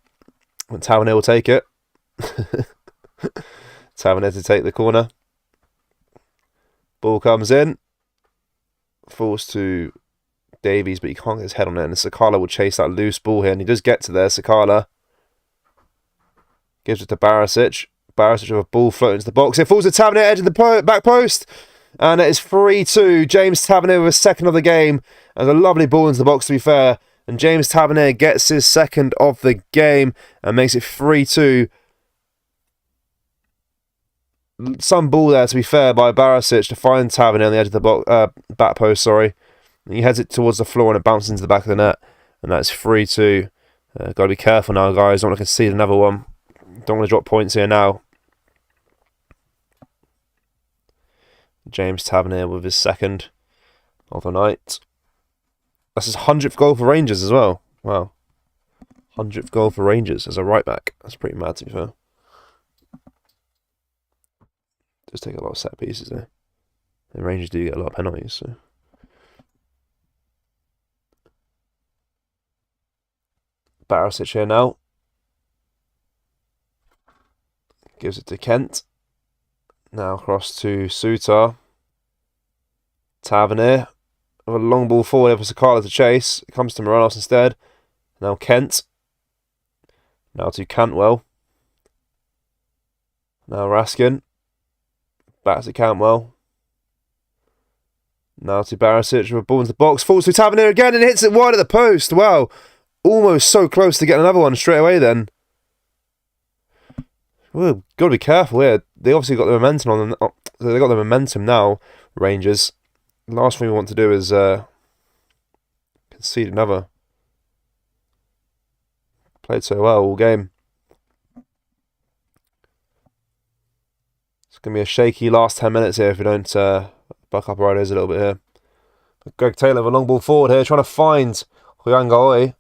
And Tavernier will take it. Tavernier to take the corner. Ball comes in. Falls to Davies, but he can't get his head on it. And Sakala will chase that loose ball here. And he does get to there. Sakala gives it to Barisic. Barisic with a ball floating into the box. It falls to Tavernier, edge of the back post. And it is 3-2. James Tavernier with a second of the game. And a lovely ball into the box, to be fair. And James Tavernier gets his second of the game and makes it 3-2. Some ball there, to be fair, by Barisic to find Tavernier on the edge of the back post, He heads it towards the floor and it bounces into the back of the net. And that's 3-2. Got to be careful now, guys. Don't want to concede another one. Don't want to drop points here now. James Tavernier with his second of the night. That's his 100th goal for Rangers as well. Wow. 100th goal for Rangers as a right back. That's pretty mad, to be fair. Does take a lot of set pieces there. The Rangers do get a lot of penalties, so. Barisic here now. Gives it to Kent. Now across to Sutar. Tavernier. With a long ball forward for Sakala to chase. It comes to Morelos instead. Now Kent. Now to Cantwell. Now Raskin. Back to Cantwell. Now to Barisic with a ball into the box. Falls to Tavernier again and hits it wide at the post. Wow. Almost so close to getting another one straight away then. We've got to be careful here. They obviously got the momentum on them. They got the momentum now, Rangers. The last thing we want to do is concede another. Played so well all game. It's going to be a shaky last 10 minutes here if we don't buck up our ideas a little bit here. Greg Taylor with a long ball forward here, trying to find Huangaoi.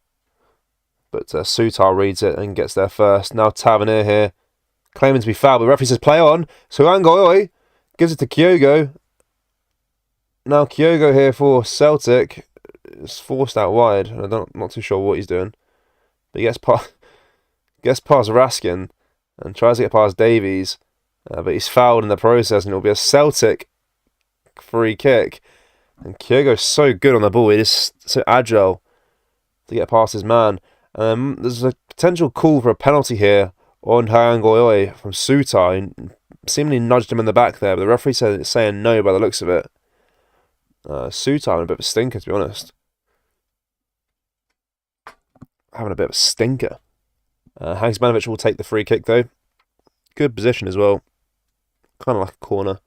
But Sutar reads it and gets there first. Now Tavernier here, claiming to be fouled, but the referee says play on. So Huangaoi gives it to Kyogo. Now Kyogo here for Celtic. It's forced out wide. I'm not too sure what he's doing. But he gets past Raskin and tries to get past Davies. But he's fouled in the process and it'll be a Celtic free kick. And Kyogo's so good on the ball. He's so agile to get past his man. There's a potential call for a penalty here on Huangaoi from Sutar. He seemingly nudged him in the back there, but the referee said it's saying no by the looks of it. Sutar in a bit of a stinker, to be honest. Having a bit of a stinker. Haksmanovic will take the free kick, though. Good position as well. Kind of like a corner.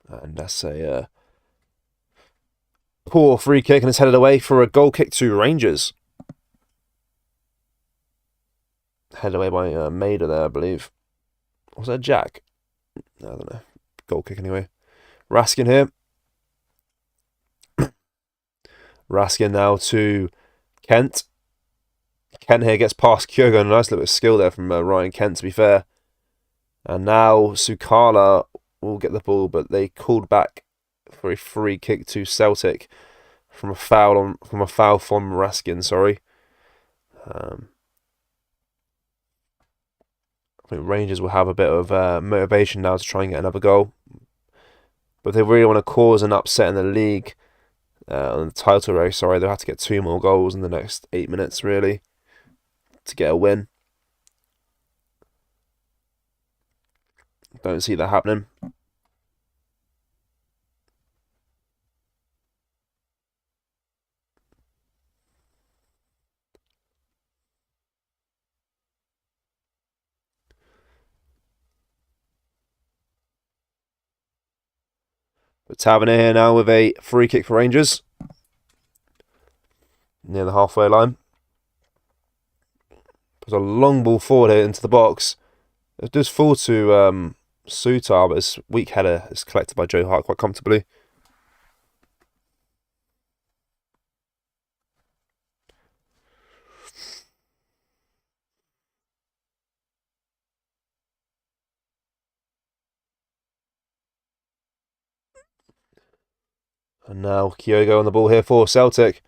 And that's a poor free kick, and it's headed away for a goal kick to Rangers. Headed away by Maida there, I believe. Was that Jack? No, I don't know. Goal kick anyway. Raskin here. Raskin now to Kent. Kent here gets past Kyogo. A nice little bit of skill there from Ryan Kent, to be fair. And now Sakala will get the ball, but they called back for a free kick to Celtic from a foul from Raskin. Sorry. I think Rangers will have a bit of motivation now to try and get another goal. But if they really want to cause an upset in the league, on the title race, they'll have to get 2 more goals in the next 8 minutes, really, to get a win. Don't see that happening. But Tavernier here now with a free kick for Rangers. Near the halfway line. There's a long ball forward here into the box. It does fall to Sutar, but his weak header is collected by Joe Hart quite comfortably. And now Kyogo on the ball here for Celtic.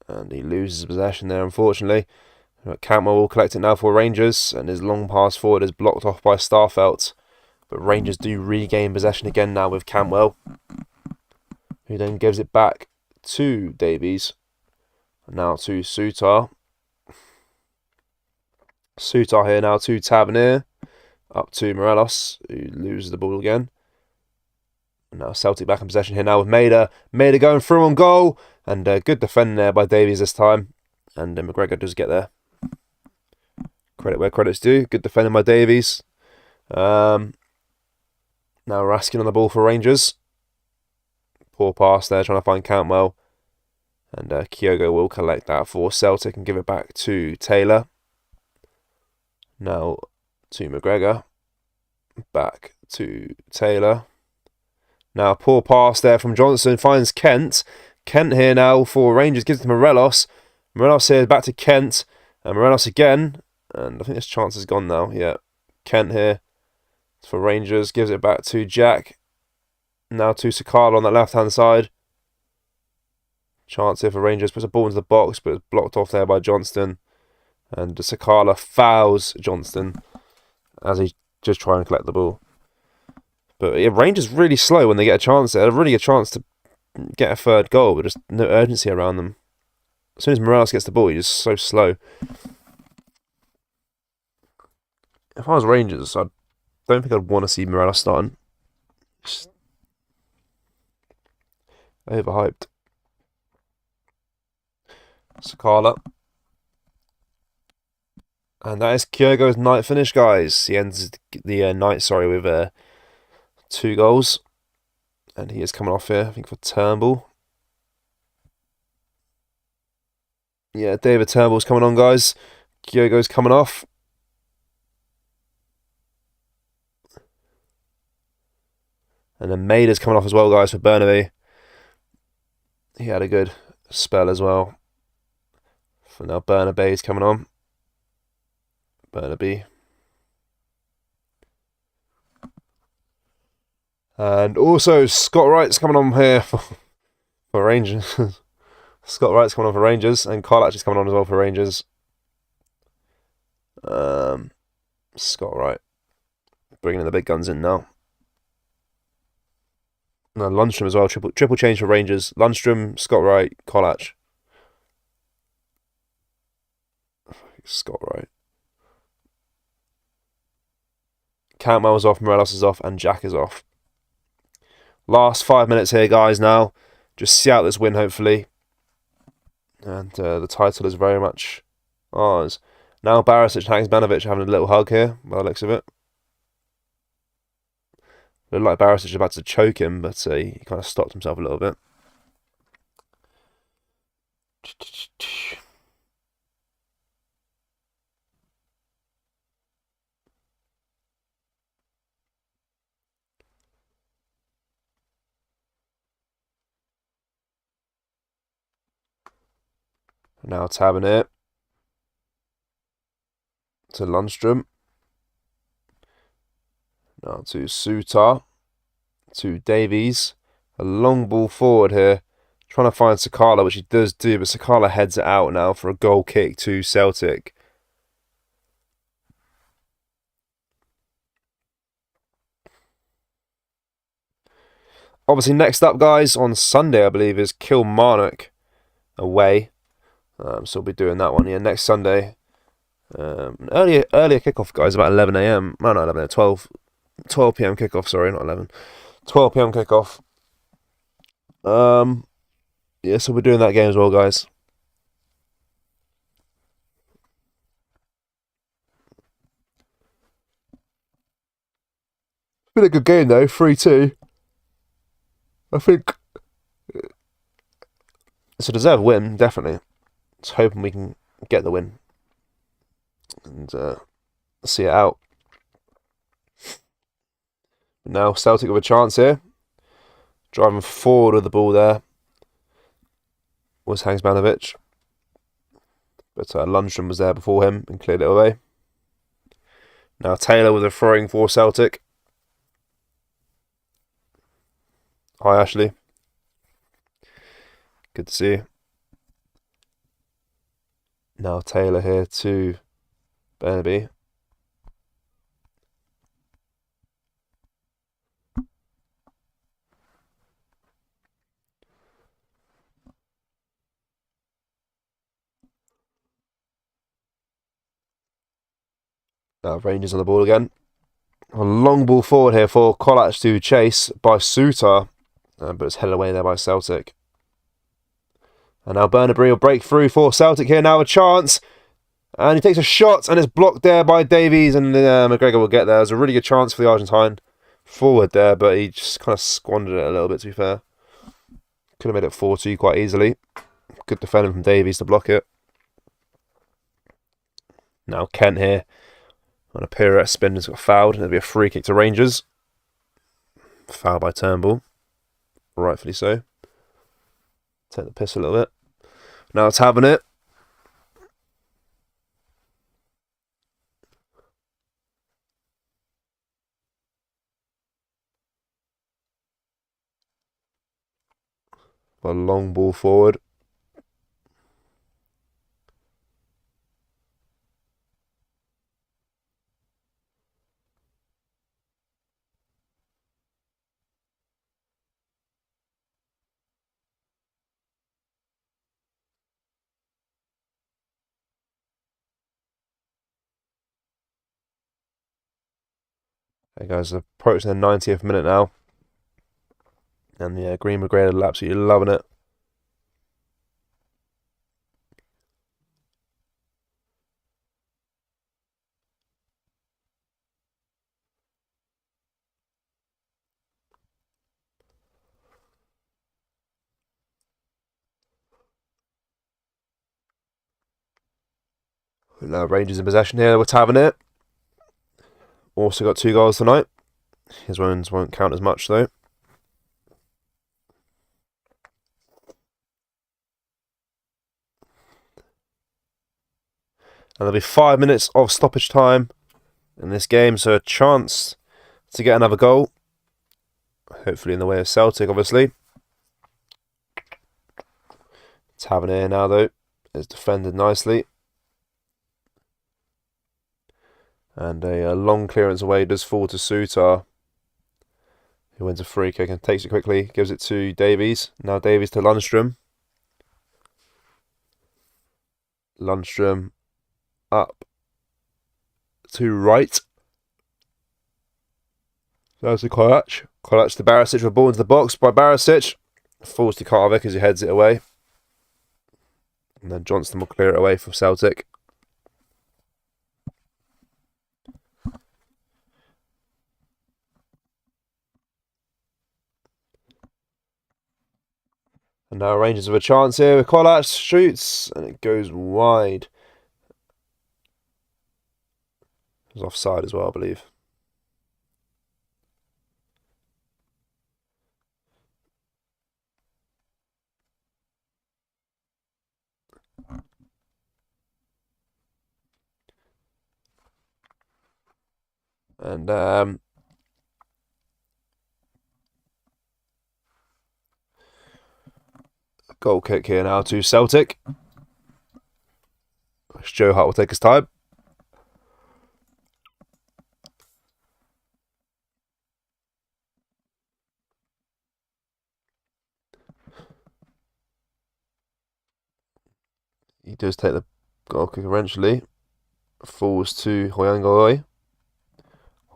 And he loses possession there, unfortunately. Cantwell will collect it now for Rangers, and his long pass forward is blocked off by Starfelt. But Rangers do regain possession again now with Cantwell, who then gives it back to Davies. And now to Sutar. Sutar here now to Tavernier. Up to Morelos, who loses the ball again. Now Celtic back in possession here now with Maida. Maida going through on goal. And good defending there by Davies this time. And McGregor does get there. Credit where credit's due. Good defending by Davies. Now Raskin on the ball for Rangers. Poor pass there, trying to find Cantwell. And Kyogo will collect that for Celtic and give it back to Taylor. Now to McGregor. Back to Taylor. Now, a poor pass there from Johnson finds Kent. Kent here now for Rangers, gives it to Morelos. Morelos here back to Kent. And Morelos again. And I think this chance is gone now. Yeah, Kent here for Rangers, gives it back to Jack. Now to Sakala on that left-hand side. Chance here for Rangers. Puts a ball into the box, but it's blocked off there by Johnston. And Sakala fouls Johnston as he's just trying to collect the ball. But yeah, Rangers really slow when they get a chance. They have really a chance to get a third goal, but just no urgency around them. As soon as Morales gets the ball, he's just so slow. If I was Rangers, I don't think I'd want to see Morales starting. Just overhyped. Sakala. And that is Kyogo's night finish, guys. He ends the night, with 2 goals. And he is coming off here, I think, for Turnbull. Yeah, David Turnbull's coming on, guys. Kyogo's coming off. And then Maida's coming off as well, guys, for Burnaby. He had a good spell as well. For now, Burnaby's coming on. Burnaby. And also, Scott Wright's coming on here for Rangers. Scott Wright's coming on for Rangers. And Karlach is coming on as well for Rangers. Scott Wright. Bringing the big guns in now. No, Lundstrom as well. Triple change for Rangers. Lundstrom, Scott Wright, Karlach. Scott Wright. Cantwell's off, Morelos is off, and Jack is off. Last 5 minutes here, guys, now. Just see out this win, hopefully. And the title is very much ours. Now Barisic and Haksabanovic having a little hug here, by the looks of it. Looked like Barisic was about to choke him, but he kind of stopped himself a little bit. Now tabbing it to Lundstrom. Now to Sutar. To Davies. A long ball forward here. Trying to find Sakala, which he does do, but Sakala heads it out now for a goal kick to Celtic. Obviously, next up, guys, on Sunday, I believe, is Kilmarnock away. So we'll be doing that one, next Sunday. Earlier kickoff, guys, about 11 a.m. No, not 11 a.m., 12 p.m. kickoff, sorry, not 11. 12 p.m. kickoff. Yeah, so we're doing that game as well, guys. Been a good game, though, 3-2. I think it's a deserved win, definitely. Just hoping we can get the win and see it out. Now Celtic with a chance here. Driving forward with the ball there was Haksabanovic. But Lundstrom was there before him and cleared it away. Now Taylor with a throwing for Celtic. Hi, Ashley. Good to see you. Now Taylor here to Burnaby. Now Rangers on the ball again. A long ball forward here for Karlach to chase by Sutar, but it's headed away there by Celtic. And now Burnaby will break through for Celtic here. Now a chance. And he takes a shot and it's blocked there by Davies. And McGregor will get there. There's a really good chance for the Argentine forward there, but he just kind of squandered it a little bit, to be fair. Could have made it 4-2 quite easily. Good defending from Davies to block it. Now Kent here on a pirouette spin has got fouled. There'll be a free kick to Rangers. Foul by Turnbull. Rightfully so. Take the piss a little bit. Now it's having it. A long ball forward. Hey guys, approaching the 90th minute now. And yeah, Green Brigade are absolutely loving it. Now Rangers in possession here, we're having it. Also got 2 goals tonight. His ones won't count as much though. And there'll be 5 minutes of stoppage time in this game, so a chance to get another goal. Hopefully in the way of Celtic, obviously. Tavern here now though is defended nicely. And a long clearance away does fall to Sutar, who wins a free kick and takes it quickly, gives it to Davies. Now Davies to Lundstrom. Lundstrom up to right. There's the Kolac. Kolac to Barisic, with ball into the box by Barisic. Falls to Karvik as he heads it away. And then Johnston will clear it away for Celtic. And now Rangers have a chance here. Kolac shoots and it goes wide. It was offside as well, I believe. And goal kick here now to Celtic. Joe Hart will take his time. He does take the goal kick eventually. Falls to Hoyangoy.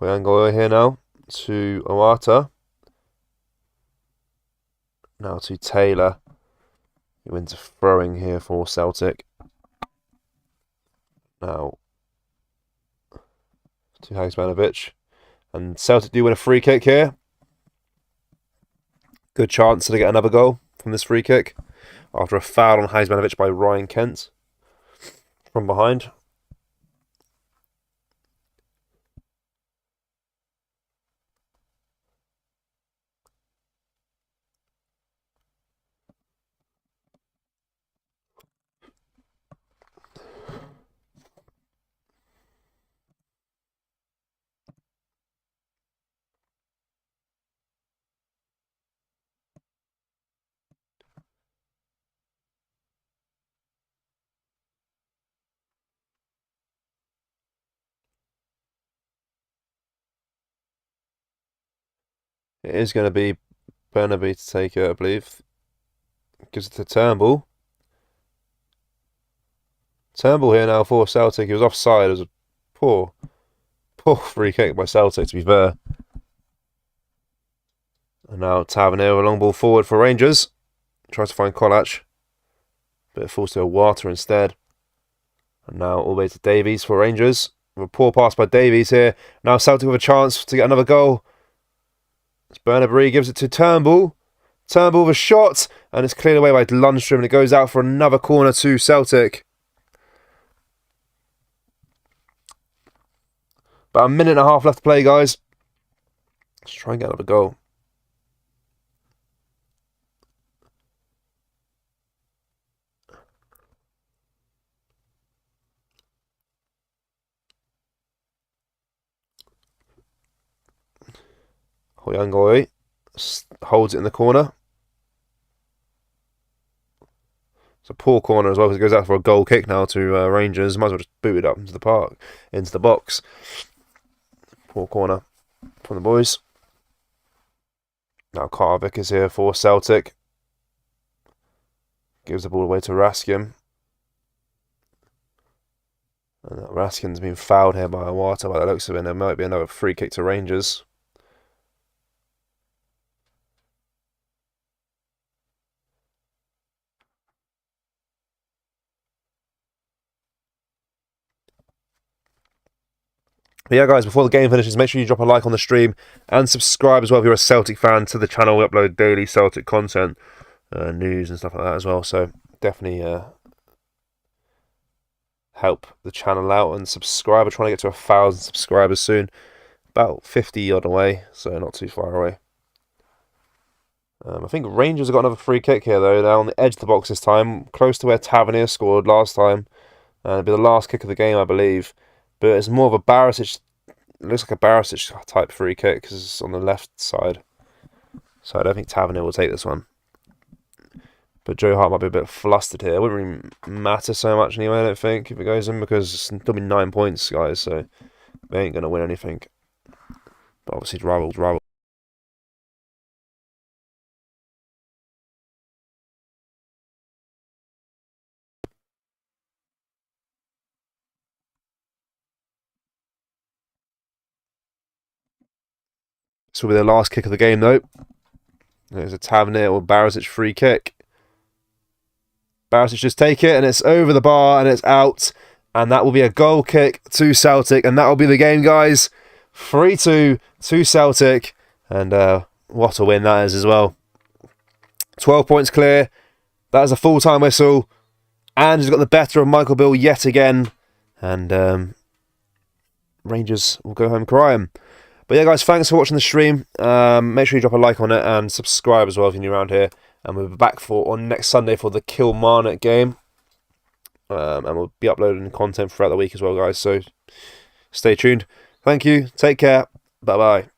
Hoyangoy here now to Owata. Now to Taylor. He wins a throwing here for Celtic. Now to Hagsmanovic. And Celtic do win a free kick here. Good chance to get another goal from this free kick. After a foul on Hagsmanovic by Ryan Kent from behind. It is going to be Burnaby to take it, I believe. Gives it to Turnbull. Turnbull here now for Celtic. He was offside. It was a poor free kick by Celtic, to be fair. And now Tavernier, a long ball forward for Rangers. Tries to find Kolac. But it falls to Owata instead. And now all the way to Davies for Rangers. With a poor pass by Davies here. Now Celtic with a chance to get another goal. As Burnaby gives it to Turnbull. Turnbull with a shot. And it's cleared away by Lundstrom. And it goes out for another corner to Celtic. About a minute and a half left to play, guys. Let's try and get another goal. Hoyangoy holds it in the corner. It's a poor corner as well because it goes out for a goal kick now to Rangers. Might as well just boot it up into the park, into the box. Poor corner from the boys. Now Karvik is here for Celtic. Gives the ball away to Raskin. And Raskin's been fouled here by Iwata by the looks of it. There might be another free kick to Rangers. But yeah, guys, before the game finishes, make sure you drop a like on the stream and subscribe as well if you're a Celtic fan to the channel. We upload daily Celtic content, news and stuff like that as well. So definitely help the channel out and subscribe. We're trying to get to 1,000 subscribers soon. About 50 odd away, so not too far away. I think Rangers have got another free kick here, though. They're on the edge of the box this time, close to where Tavernier scored last time. It'll be the last kick of the game, I believe. But it's more of a Barisic. It looks like a Barisic type free kick because it's on the left side. So I don't think Tavernier will take this one. But Joe Hart might be a bit flustered here. It wouldn't really matter so much anyway, I don't think, if it goes in, because it's still be 9 points, guys. So they ain't going to win anything. But obviously, rival. This will be the last kick of the game, though. There's a Tavernier or Barisic free kick. Barisic just take it, and it's over the bar, and it's out. And that will be a goal kick to Celtic, and that will be the game, guys. 3-2 to Celtic, and what a win that is as well. 12 points clear. That is a full-time whistle. And he's got the better of Michael Bill yet again. And Rangers will go home crying. But yeah, guys, thanks for watching the stream. Make sure you drop a like on it and subscribe as well if you're new around here. And we'll be back on next Sunday for the Kilmarnock game. And we'll be uploading content throughout the week as well, guys. So stay tuned. Thank you. Take care. Bye-bye.